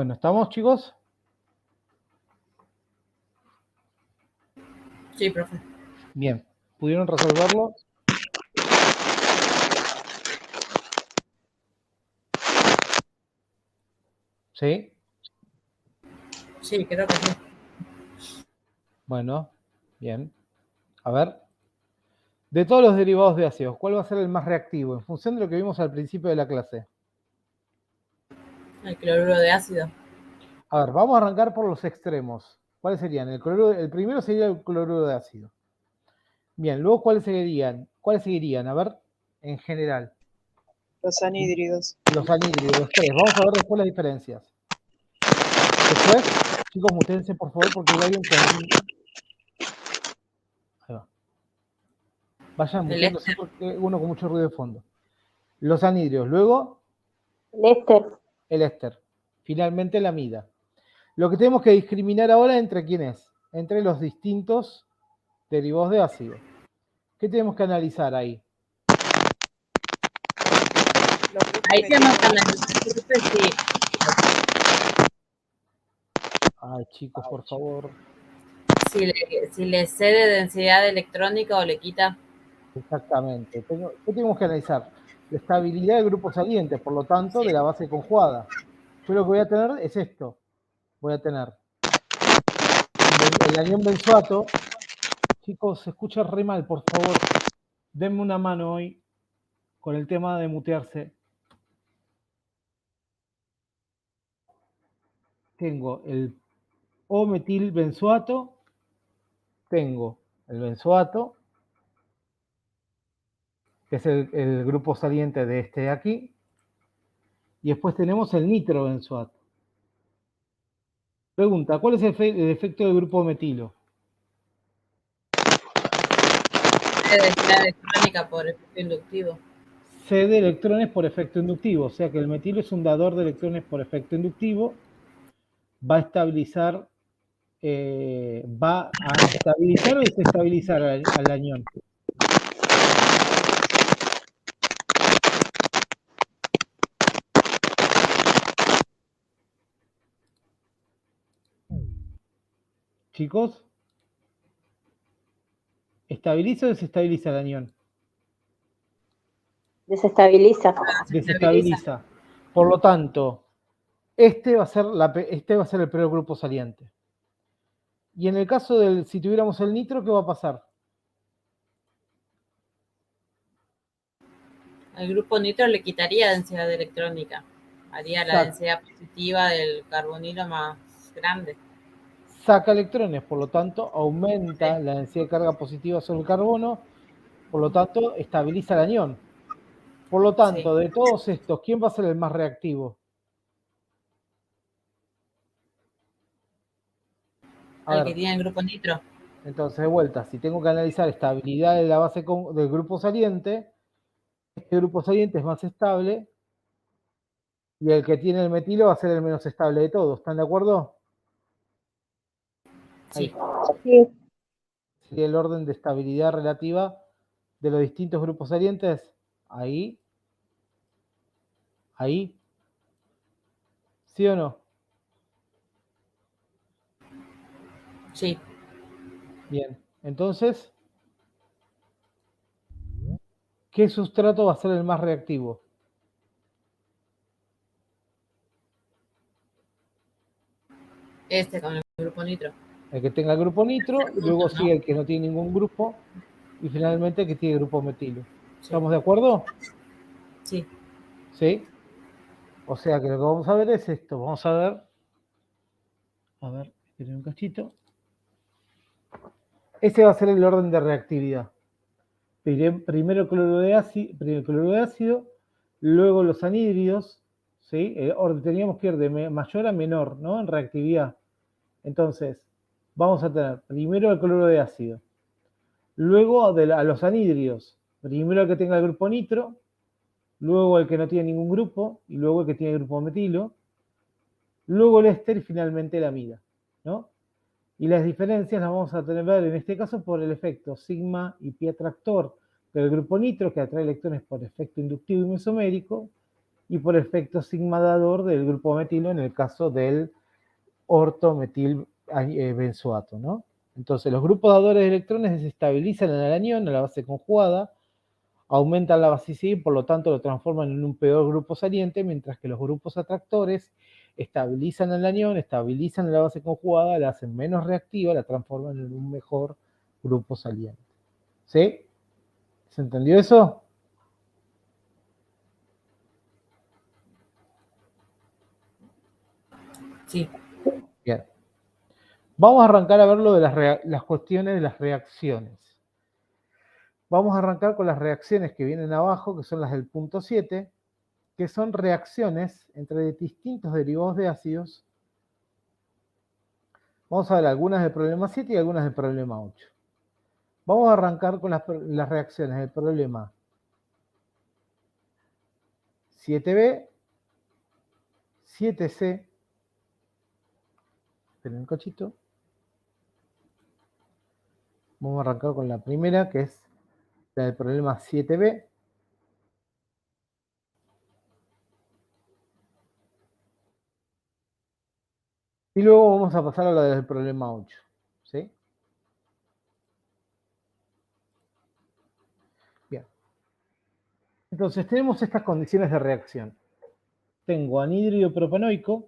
Bueno, ¿estamos, chicos? Sí, profe. Bien. ¿Pudieron resolverlo? ¿Sí? Sí, creo que sí. Bueno, bien. A ver. De todos los derivados de ácidos, ¿cuál va a ser el más reactivo? En función de lo que vimos al principio de la clase. El cloruro de ácido. A ver, vamos a arrancar por los extremos. ¿Cuáles serían? El primero sería el cloruro de ácido. Bien, luego ¿cuáles seguirían? ¿Cuáles seguirían? A ver, en general. Los anhídridos. Los anhídridos, los tres. Vamos a ver después las diferencias. Después, chicos, mutéense por favor porque hay alguien con... Ahí va. Vayan El muteándose éster. porque uno con mucho ruido de fondo. Los anhídridos, luego El éster. el éster. Finalmente la amida. Lo que tenemos que discriminar ahora entre quién es. Entre los distintos derivados de ácido. ¿Qué tenemos que analizar ahí? Los grupos Ahí tenemos que metílicos. analizar, profe, Ay, chicos, por favor. si le cede densidad electrónica o le quita. Exactamente. ¿Qué tenemos que analizar? La estabilidad del grupo saliente, por lo tanto, de la base conjugada. Yo lo que voy a tener es esto. Voy a tener el anión benzoato. Chicos, se escucha re mal, por favor. Denme una mano hoy con el tema de mutearse. Tengo el O-metil benzoato. Tengo el benzoato, que es el grupo saliente de este de aquí. Y después tenemos el nitrobenzoato. Pregunta, ¿cuál es el efecto del grupo metilo? Densidad electrónica por efecto inductivo. Cede electrones por efecto inductivo, o sea que el metilo es un dador de electrones por efecto inductivo. Va a estabilizar, va a estabilizar o desestabilizar al anión. Chicos, ¿estabiliza o desestabiliza el anión? Desestabiliza. Desestabiliza. Por lo tanto, este va a ser el peor grupo saliente. Y en el caso del, si tuviéramos el nitro, ¿qué va a pasar? El grupo nitro le quitaría densidad electrónica. Haría la densidad positiva del carbonilo más grande. Saca electrones, por lo tanto, aumenta la densidad de carga positiva sobre el carbono, por lo tanto, estabiliza el anión. Por lo tanto, de todos estos, ¿quién va a ser el más reactivo? El que tiene el grupo nitro. Entonces, de vuelta, si tengo que analizar estabilidad de la base del grupo saliente, este grupo saliente es más estable y el que tiene el metilo va a ser el menos estable de todos. ¿Están de acuerdo? Sí. Sí. Sería el orden de estabilidad relativa de los distintos grupos salientes. Ahí. Ahí. ¿Sí o no? Sí. Bien. Entonces, ¿qué sustrato va a ser el más reactivo? Este con el grupo nitro. El que tenga el grupo nitro, y luego sigue el que no tiene ningún grupo, y finalmente el que tiene el grupo metilo. ¿Estamos de acuerdo? Sí. ¿Sí? O sea que lo que vamos a ver es esto. Vamos a ver, esperen un cachito. Ese va a ser el orden de reactividad. Primero cloruro de ácido, luego los anhídridos, ¿sí? El orden teníamos que ir de mayor a menor, ¿no? En reactividad. Entonces, vamos a tener primero el cloruro de ácido, luego a los anhídridos, primero el que tenga el grupo nitro, luego el que no tiene ningún grupo, y luego el que tiene el grupo metilo, luego el éster y finalmente la amida, ¿no? Y las diferencias las vamos a tener ver en este caso por el efecto sigma y pi atractor del grupo nitro que atrae electrones por efecto inductivo y mesomérico, y por efecto sigma dador del grupo metilo en el caso del ortometil benzoato, ¿no? Entonces, los grupos dadores de electrones desestabilizan el anión en la base conjugada, aumentan la basicidad y por lo tanto lo transforman en un peor grupo saliente, mientras que los grupos atractores estabilizan el anión, estabilizan la base conjugada, la hacen menos reactiva, la transforman en un mejor grupo saliente. ¿Sí? ¿Se entendió eso? Sí. Bien. Vamos a arrancar a ver lo de las cuestiones de las reacciones. Vamos a arrancar con las reacciones que vienen abajo, que son las del punto 7, que son reacciones entre distintos derivados de ácidos. Vamos a ver algunas del problema 7 y algunas del problema 8. Vamos a arrancar con las reacciones del problema 7b, 7c, esperen un cachito. Vamos a arrancar con la primera, que es la del problema 7b. Y luego vamos a pasar a la del problema 8. ¿Sí? Bien. Entonces tenemos estas condiciones de reacción. Tengo anhídrido propanoico.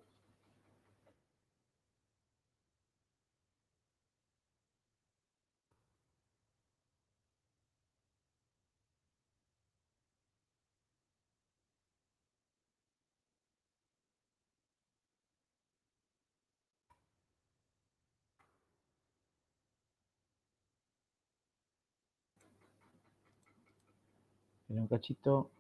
En un cachito.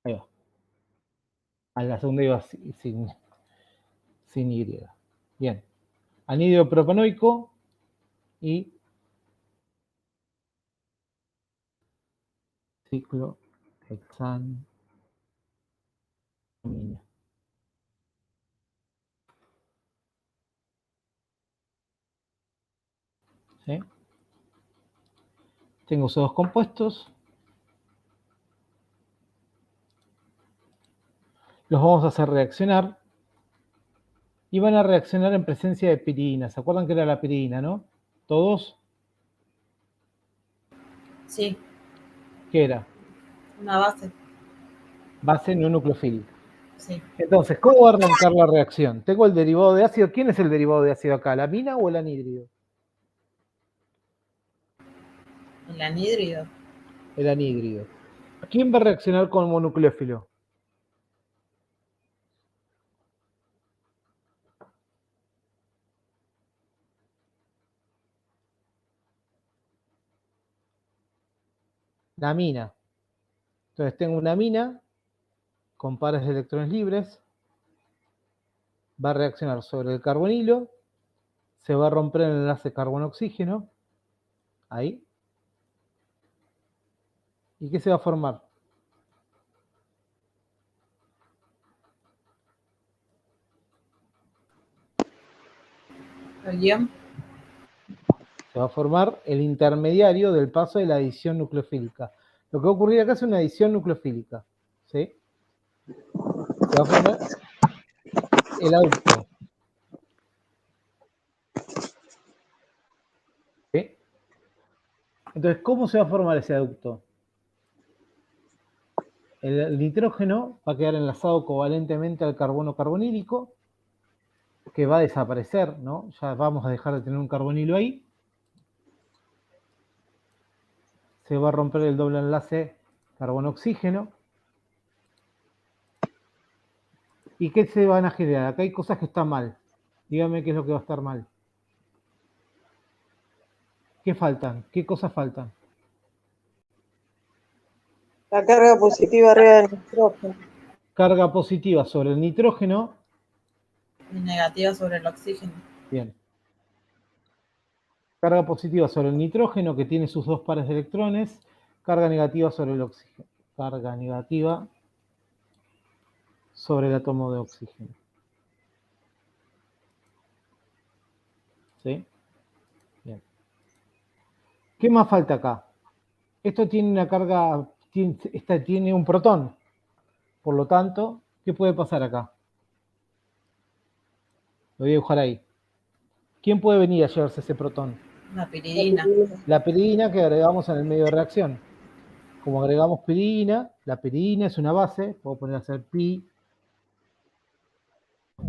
Ahí va. A la segunda iba sin Y. Bien. Anhídrido propanoico y ciclo hexanamina. ¿Sí? Tengo esos dos compuestos. Los vamos a hacer reaccionar. Y van a reaccionar en presencia de pirina. ¿Se acuerdan que era la pirina, no? ¿Todos? Sí, ¿Qué era? una base. Base no nucleofílica. Sí. Entonces, ¿cómo va a arrancar la reacción? Tengo el derivado de ácido. ¿Quién es el derivado de ácido acá? ¿La amina o el anhídrido? El anhídrido. El anhídrido. ¿Quién va a reaccionar con mononucleófilo? La amina. Entonces tengo una amina con pares de electrones libres. Va a reaccionar sobre el carbonilo. Se va a romper el enlace carbono-oxígeno. Ahí. ¿Y qué se va a formar? El guión. Se va a formar el intermediario del paso de la adición nucleofílica. Lo que va a ocurrir acá es una adición nucleofílica. ¿Sí? Se va a formar el aducto. ¿Sí? Entonces, ¿cómo se va a formar ese aducto? El nitrógeno va a quedar enlazado covalentemente al carbono carbonílico, que va a desaparecer, ¿no? Ya vamos a dejar de tener un carbonilo ahí. Se va a romper el doble enlace carbono-oxígeno. ¿Y qué se van a generar? Acá hay cosas que están mal. Dígame qué es lo que va a estar mal. ¿Qué faltan? ¿Qué cosas faltan? La carga positiva arriba del nitrógeno. Carga positiva sobre el nitrógeno. Y negativa sobre el oxígeno. Bien. Carga positiva sobre el nitrógeno, que tiene sus dos pares de electrones. Carga negativa sobre el oxígeno. Carga negativa sobre el átomo de oxígeno. ¿Sí? Bien. ¿Qué más falta acá? Esto tiene una carga, tiene un protón. Por lo tanto, ¿qué puede pasar acá? Lo voy a dibujar ahí. ¿Quién puede venir a llevarse ese protón? La piridina. La piridina que agregamos en el medio de reacción. Como agregamos piridina, la piridina es una base, puedo poner a hacer pi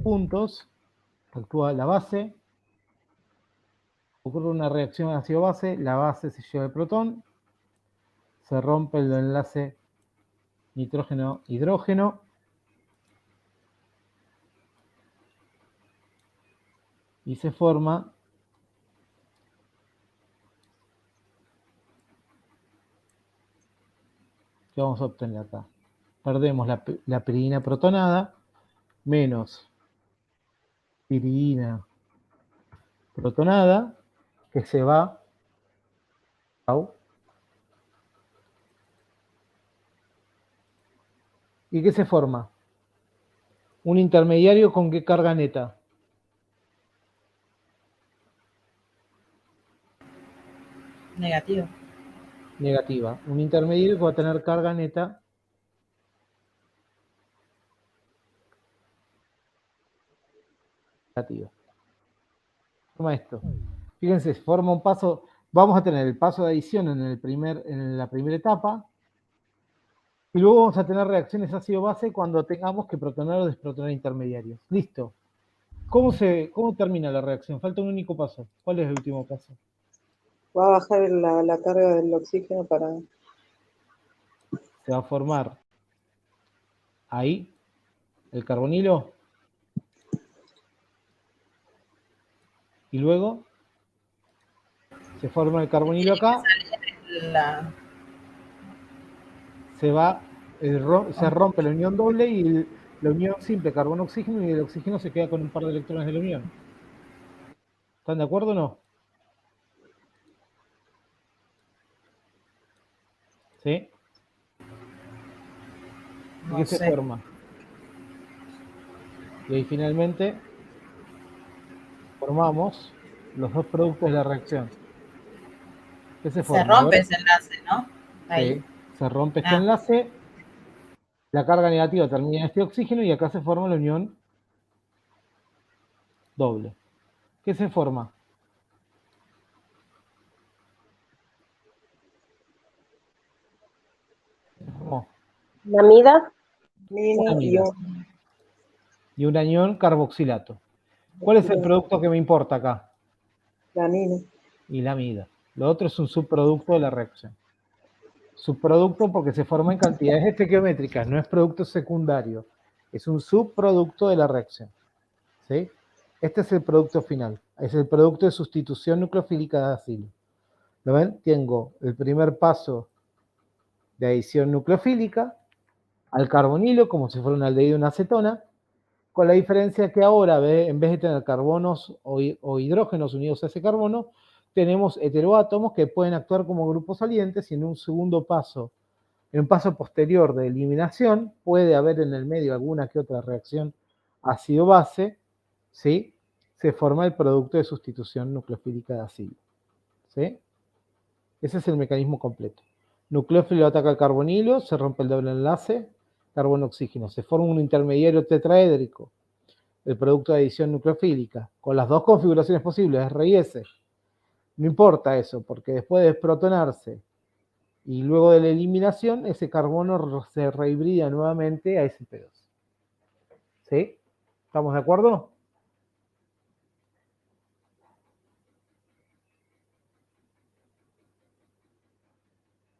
puntos, actúa la base, ocurre una reacción ácido-base, la base se lleva el protón, se rompe el enlace nitrógeno-hidrógeno, y se forma ¿qué vamos a obtener acá? Perdemos la piridina protonada menos piridina protonada que se va ¿y qué se forma? Un intermediario con qué carga neta. Negativo. Negativa. Un intermediario que va a tener carga neta negativa. Forma esto. Fíjense, forma un paso. Vamos a tener el paso de adición en la primera etapa. Y luego vamos a tener reacciones ácido-base cuando tengamos que protonar o desprotonar intermediarios. Listo. ¿Cómo termina la reacción? Falta un único paso. ¿Cuál es el último paso? Va a bajar la carga del oxígeno para... Se va a formar ahí el carbonilo. Y luego se forma el carbonilo acá. Se rompe la unión doble y la unión simple carbono-oxígeno, y el oxígeno se queda con un par de electrones de la unión. ¿Están de acuerdo o no? ¿Sí? ¿Y qué se forma? Y ahí finalmente formamos los dos productos de la reacción. ¿Qué se forma? Se rompe ese enlace, ¿no? Ahí. Sí, se rompe este enlace, la carga negativa termina en este oxígeno y acá se forma la unión doble. ¿Qué se forma? ¿La amida? Mina amida. Y un anión carboxilato. ¿Cuál es el producto que me importa acá? La amina. Y la amida. Lo otro es un subproducto de la reacción. Subproducto porque se forma en cantidades estequiométricas, no es producto secundario. Es un subproducto de la reacción. ¿Sí? Este es el producto final. Es el producto de sustitución nucleofílica de acilo. ¿Lo ven? Tengo el primer paso de adición nucleofílica al carbonilo, como si fuera un aldehído y una acetona, con la diferencia que ahora, en vez de tener carbonos o hidrógenos unidos a ese carbono, tenemos heteroátomos que pueden actuar como grupos salientes, y en un segundo paso, en un paso posterior de eliminación, puede haber en el medio alguna que otra reacción ácido-base, ¿sí? Se forma el producto de sustitución nucleofílica de acilo. ¿Sí? Ese es el mecanismo completo. Nucleófilo ataca al carbonilo, se rompe el doble enlace, carbono-oxígeno. Se forma un intermediario tetraédrico, el producto de adición nucleofílica, con las dos configuraciones posibles, R y S. No importa eso, porque después de desprotonarse y luego de la eliminación, ese carbono se rehibrida nuevamente a sp2. ¿Sí? ¿Estamos de acuerdo?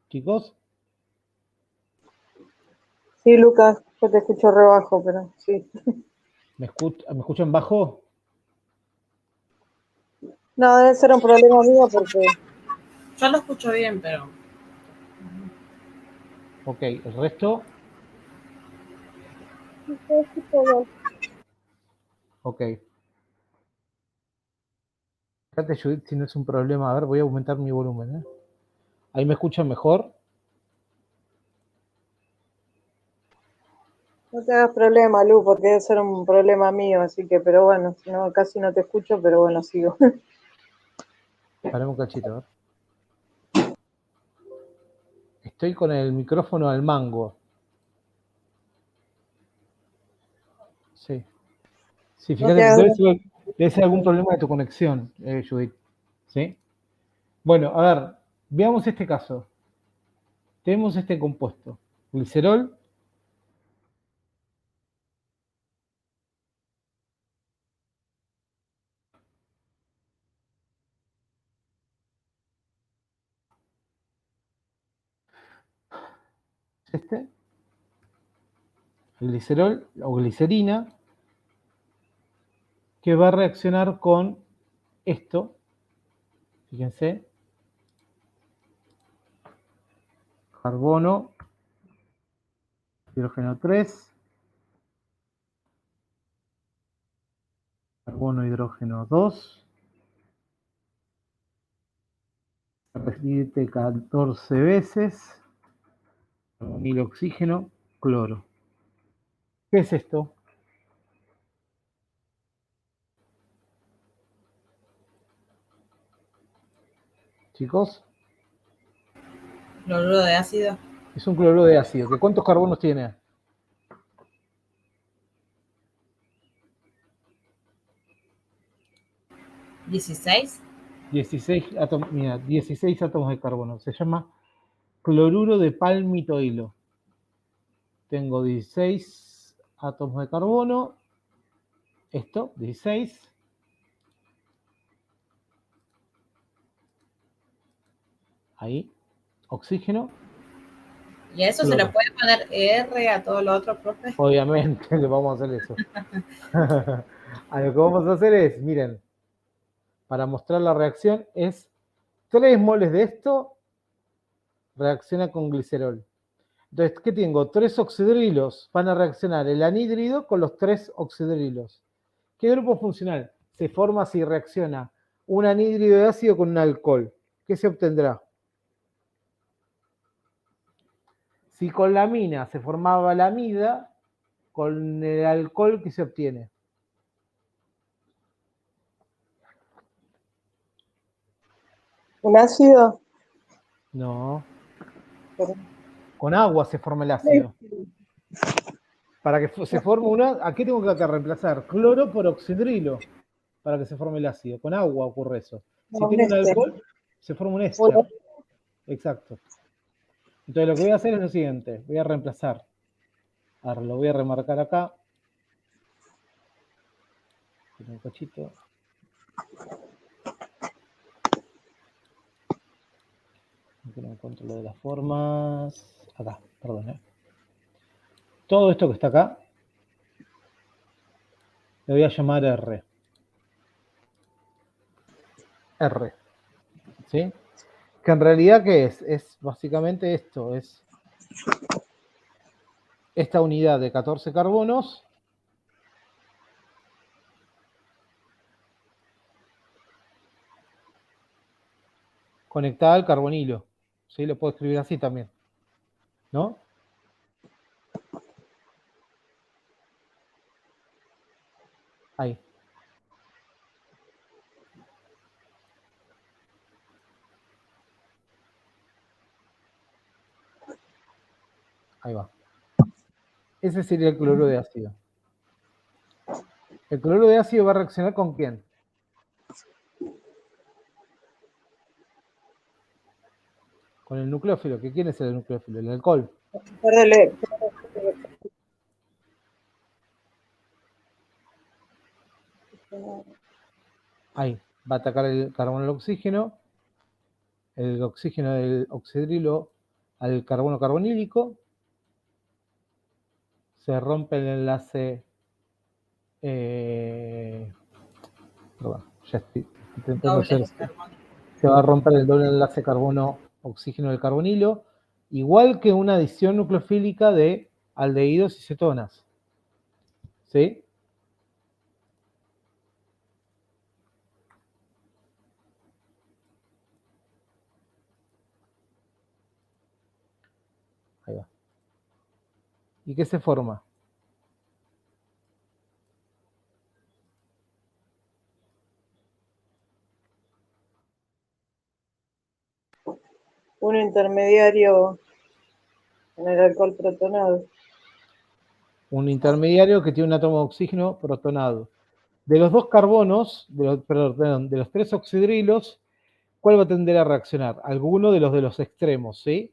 Chicos, Sí, Lucas, yo te escucho re bajo, pero sí. ¿me escuchan bajo? No, debe ser un problema mío porque... Yo lo escucho bien, pero... Ok, el resto. Ok. Fíjate, Judith, si no es un problema. A ver, voy a aumentar mi volumen. ¿Ahí me escuchan mejor? No te hagas problema, Lu, porque debe ser un problema mío, así que, pero bueno, no, casi no te escucho, pero bueno, sigo. Paremos un cachito, a ver. Estoy con el micrófono al mango. Sí. Sí, No fíjate, te hagas debe ser algún problema de tu conexión, Judith. ¿Sí? Bueno, a ver, veamos este caso. Tenemos este compuesto. Glicerol. Este. El glicerol o glicerina, que va a reaccionar con esto. Fíjense. Carbono, hidrógeno 3, carbono, hidrógeno 2, se repite 14 veces, carbonilo, oxígeno, cloro. ¿Qué es esto? Chicos, Cloruro de ácido. es un cloruro de ácido. ¿Que cuántos carbonos tiene? ¿16? 16 átomos, mira, 16 átomos de carbono. Se llama cloruro de palmitoilo. Tengo 16 átomos de carbono. Esto, 16. Ahí. Oxígeno. ¿Y a eso se le puede poner R a todo lo otro, profe? Obviamente que vamos a hacer eso. A lo que vamos a hacer es, miren, para mostrar la reacción es 3 moles de esto reacciona con glicerol. Entonces, ¿qué tengo? 3 oxidrilos. Van a reaccionar el anhídrido con los 3 oxidrilos. ¿Qué grupo funcional? Se forma si reacciona un anhídrido de ácido con un alcohol. ¿Qué se obtendrá? Si con la amina se formaba la amida, con el alcohol, ¿qué se obtiene? un ácido. No. Pero- Con agua se forma el ácido. Para que se forme una, ¿a qué tengo que reemplazar? Cloro por oxidrilo para que se forme el ácido. Con agua ocurre eso. Si un tengo un éster. alcohol, se forma un éster. Exacto. Entonces lo que voy a hacer es lo siguiente. Voy a reemplazar. Ahora lo voy a remarcar acá. Un cachito. Que no encuentro lo de las formas. Acá, perdón. Todo esto que está acá, le voy a llamar R. R. ¿Sí? Que en realidad, ¿qué es? Es básicamente esto. Es esta unidad de 14 carbonos conectada al carbonilo. ¿Sí? Lo puedo escribir así también. ¿No? Ahí. Ahí va. Ese sería el cloruro de ácido. ¿El cloruro de ácido va a reaccionar con quién? Con el nucleófilo. ¿Que quién es el nucleófilo? El alcohol. Perdele. Ahí. Va a atacar el carbono al oxígeno. El oxígeno del oxidrilo al carbono carbonílico. Se rompe el enlace. Perdón, ya estoy intentando hacer. Doble carbono. Se va a romper el doble enlace carbono-oxígeno del carbonilo, igual que una adición nucleofílica de aldehídos y cetonas. ¿Sí? Ahí va. ¿Y qué se forma? un intermediario en el alcohol protonado. Un intermediario que tiene un átomo de oxígeno protonado. De los dos carbonos, de los tres oxidrilos, ¿cuál va a tender a reaccionar? Alguno de los extremos, ¿sí?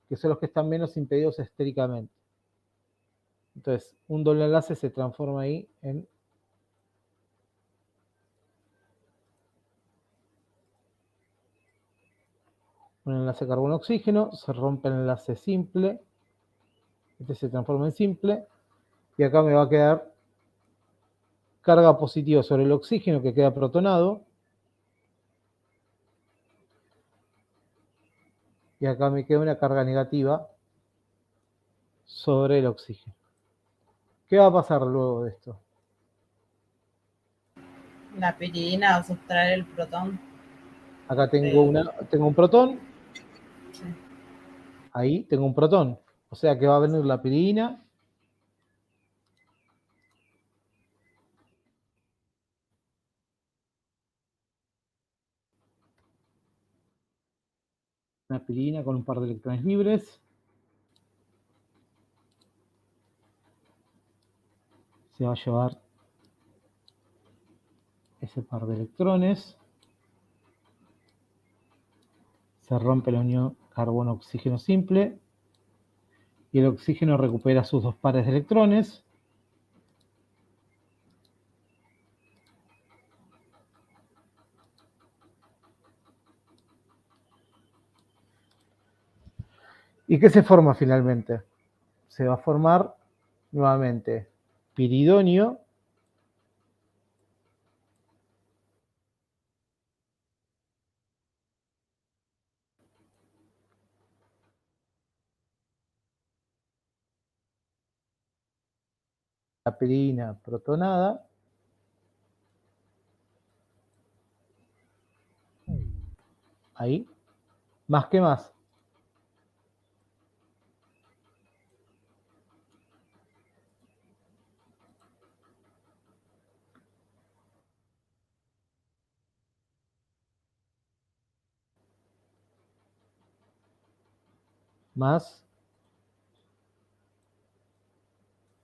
Que son los que están menos impedidos estéricamente. Entonces, un doble enlace se transforma ahí en un enlace carbono-oxígeno, se rompe el enlace simple, este se transforma en simple, y acá me va a quedar carga positiva sobre el oxígeno que queda protonado, y acá me queda una carga negativa sobre el oxígeno. ¿Qué va a pasar luego de esto? La piridina va a sustraer el protón. Acá tengo un protón, Sí. ahí tengo un protón, o sea que va a venir la piridina, una piridina con un par de electrones libres, se va a llevar ese par de electrones, se rompe la unión carbono-oxígeno simple, y el oxígeno recupera sus dos pares de electrones. ¿Y qué se forma finalmente? Se va a formar nuevamente piridonio la piridina protonada, ahí, más que más. Más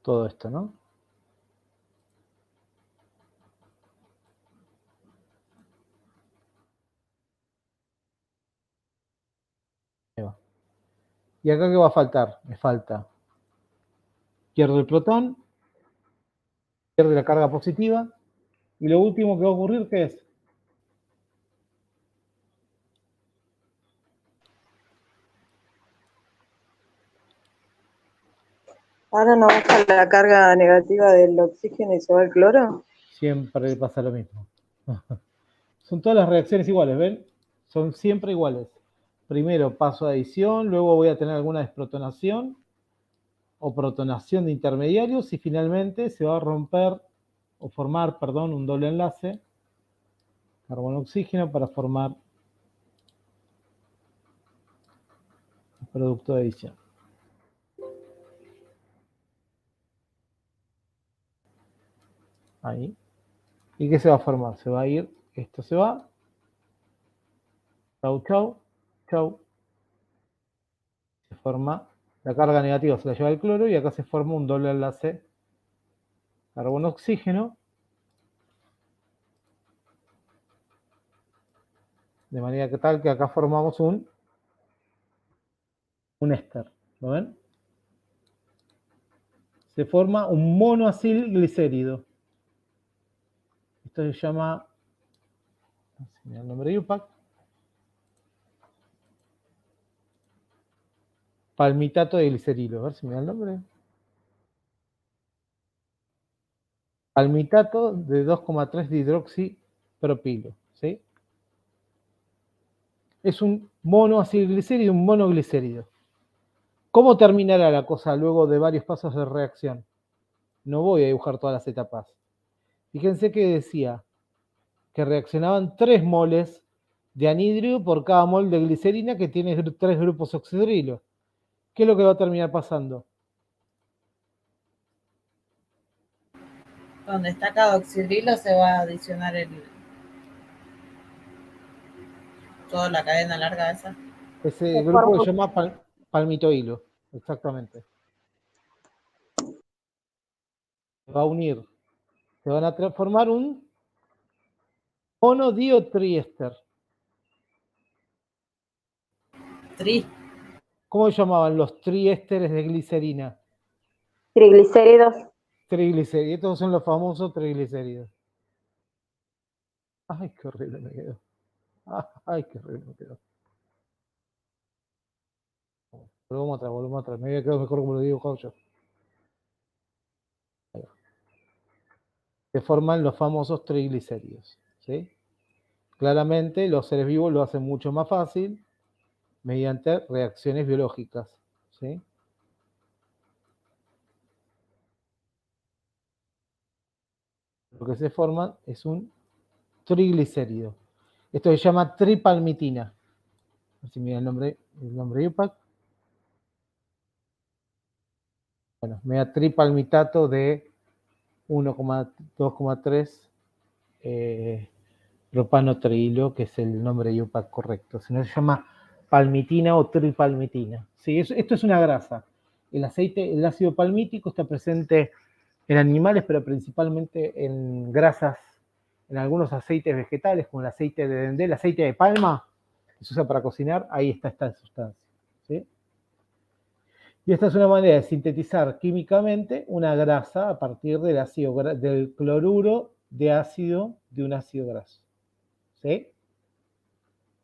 todo esto, ¿no? Ahí va. ¿Y acá qué va a faltar? Me falta, pierde el protón, pierde la carga positiva, y lo último que va a ocurrir, ¿qué es? Ahora no baja la carga negativa del oxígeno y se va el cloro. Siempre pasa lo mismo. Son todas las reacciones iguales, ¿ven? Son siempre iguales. Primero paso a adición, luego voy a tener alguna desprotonación o protonación de intermediarios y finalmente se va a romper o formar, perdón, un doble enlace carbono-oxígeno para formar el producto de adición. Ahí. ¿Y qué se va a formar? Se va a ir, esto se va. Chau, chau, chau. Se forma, la carga negativa se la lleva el cloro y acá se forma un doble enlace carbono-oxígeno. De manera que tal que acá formamos un éster. ¿Lo ven? Se forma un monoacilglicérido. Esto se llama, no sé, mira el nombre de IUPAC, palmitato de glicerilo. A ver si me da el nombre. Palmitato de 2,3 dihidroxipropilo. ¿Sí? Es un monoacilglicérido y un monoglicérido. ¿Cómo terminará la cosa luego de varios pasos de reacción? No voy a dibujar todas las etapas. Fíjense que decía que reaccionaban 3 moles de anhidrio por cada mol de glicerina que tiene 3 grupos oxidrilo. ¿Qué es lo que va a terminar pasando? Donde está cada oxidrilo se va a adicionar toda la cadena larga esa. Ese grupo se llama palmitoilo, exactamente. Se va a unir. Se van a transformar un monodiotriéster. ¿Cómo se llamaban los triésteres de glicerina? Triglicéridos. Triglicéridos. Estos son los famosos triglicéridos. Ay, qué horrible me quedó. Ay, qué horrible me quedó. Volvemos atrás. Me había quedado mejor como lo digo yo. Se forman los famosos triglicéridos. ¿Sí? Claramente los seres vivos lo hacen mucho más fácil mediante reacciones biológicas. ¿Sí? Lo que se forma es un triglicérido. Esto se llama tripalmitina. Así mira el nombre IUPAC. Bueno, me da tripalmitato de 1,2,3 propanotrilo, que es el nombre IUPAC correcto. Si no se llama palmitina o tripalmitina. Sí, esto es una grasa. El ácido palmítico está presente en animales, pero principalmente en grasas, en algunos aceites vegetales, como el aceite de dendé, el aceite de palma, que se usa para cocinar, ahí está esta sustancia. ¿Sí? Y esta es una manera de sintetizar químicamente una grasa a partir del cloruro de ácido de un ácido graso. ¿Sí?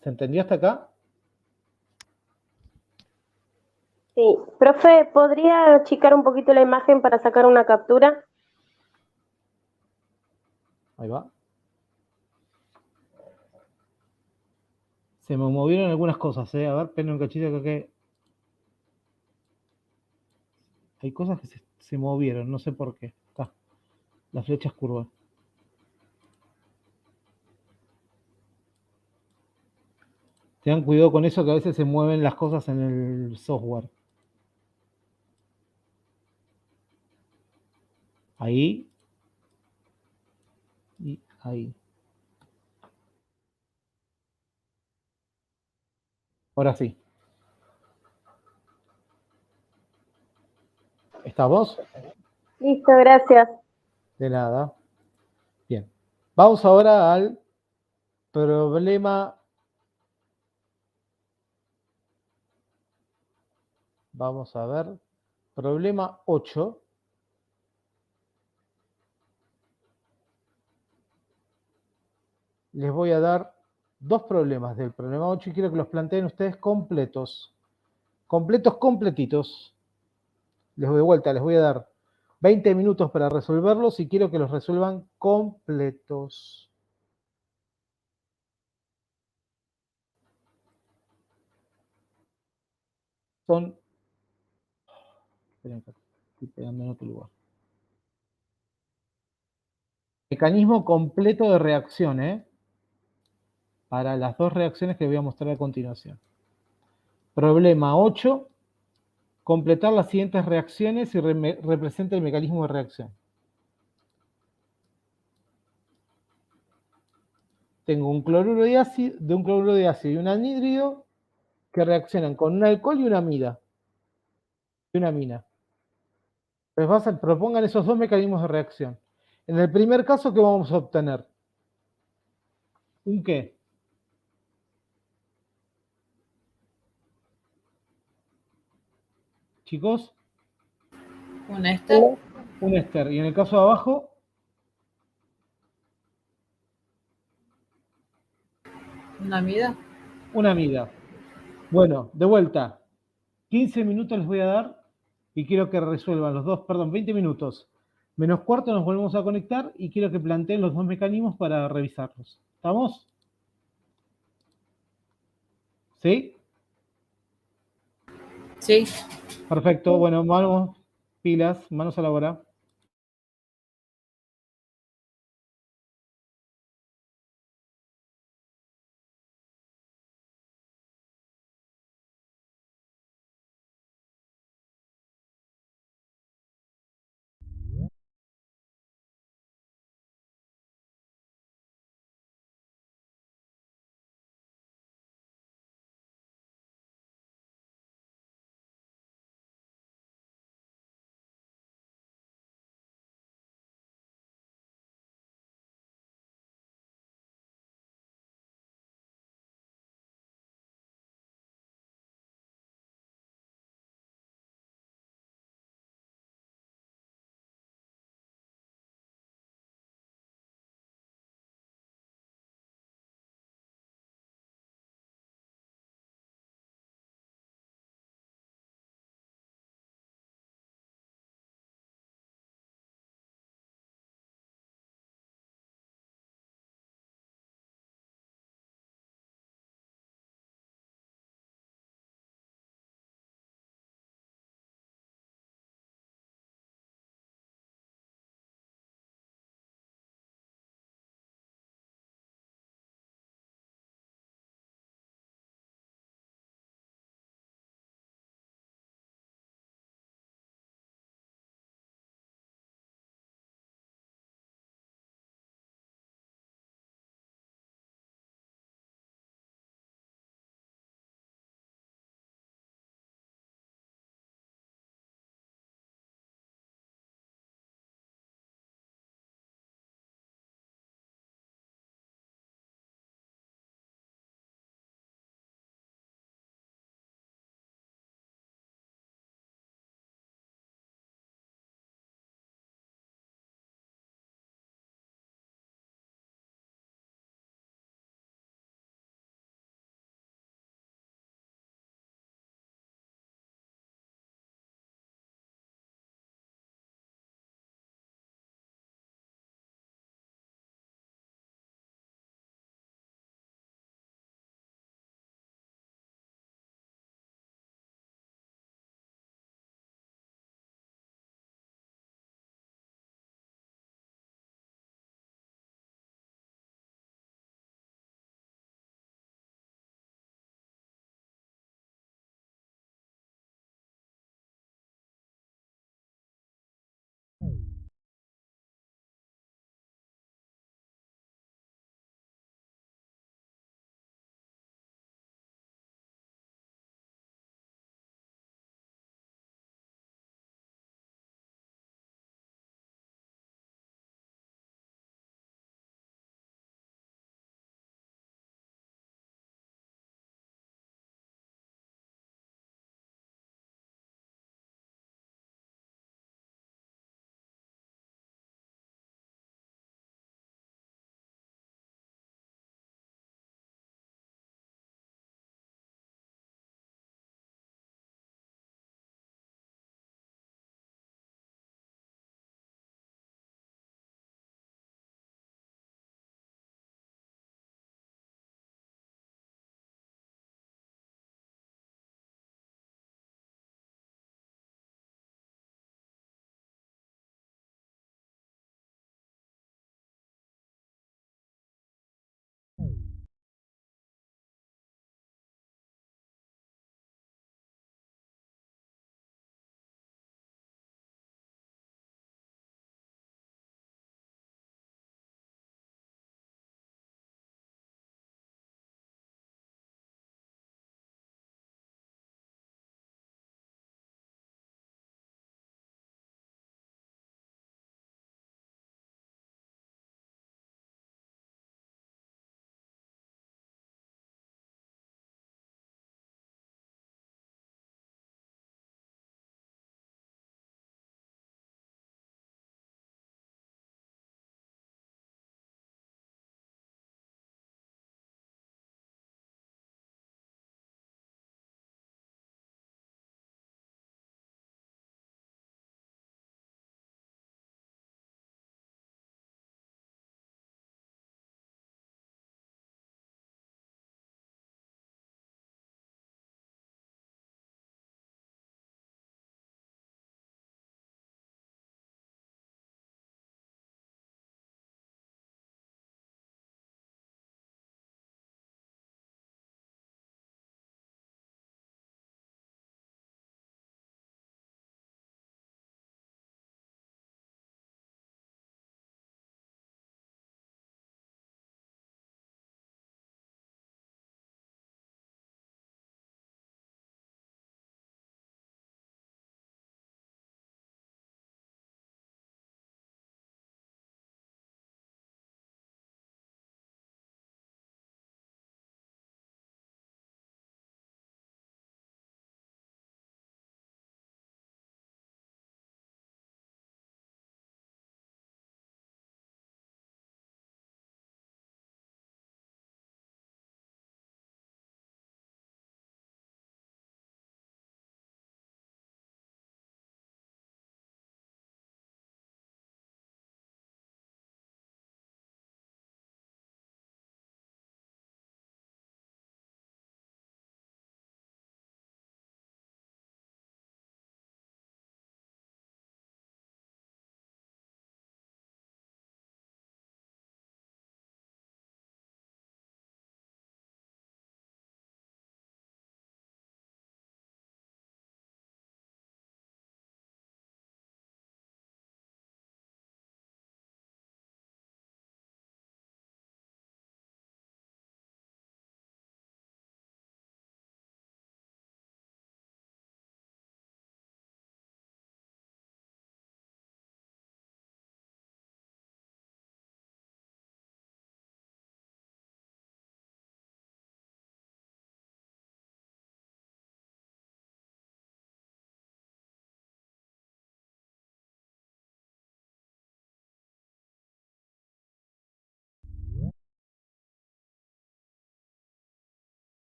¿Se entendió hasta acá? Sí. Profe, ¿podría achicar un poquito la imagen para sacar una captura? Ahí va. Se me movieron algunas cosas, ¿eh? A ver, esperen un cachito acá que... Hay cosas que se movieron, no sé por qué. Acá. Las flechas curvas. Tengan cuidado con eso, que a veces se mueven las cosas en el software. Ahí. Y ahí. Ahora sí. ¿Estás vos? Listo, gracias. De nada. Bien. Vamos ahora al problema. Vamos a ver. Problema 8. Les voy a dar dos problemas del problema 8 y quiero que los planteen ustedes completos. Completos, completitos. Les doy de vuelta, les voy a dar 20 minutos para resolverlos y quiero que los resuelvan completos. Son... Esperen acá, estoy pegando en otro lugar. Mecanismo completo de reacción, para las dos reacciones que voy a mostrar a continuación. Problema 8. Completar las siguientes reacciones y representa el mecanismo de reacción. Tengo un cloruro de ácido y un anhídrido que reaccionan con un alcohol y una amida. Y una amina. Entonces propongan esos dos mecanismos de reacción. En el primer caso, ¿qué vamos a obtener? ¿Un qué? Chicos, Un éster. un éster. Y en el caso de abajo, Una amida. una amida. Bueno, de vuelta. 15 minutos les voy a dar y quiero que resuelvan los dos, perdón, 20 minutos. Menos cuarto nos volvemos a conectar y quiero que planteen los dos mecanismos para revisarlos. ¿Estamos? ¿Sí? Sí. Perfecto. Bueno, manos, pilas, manos a la obra.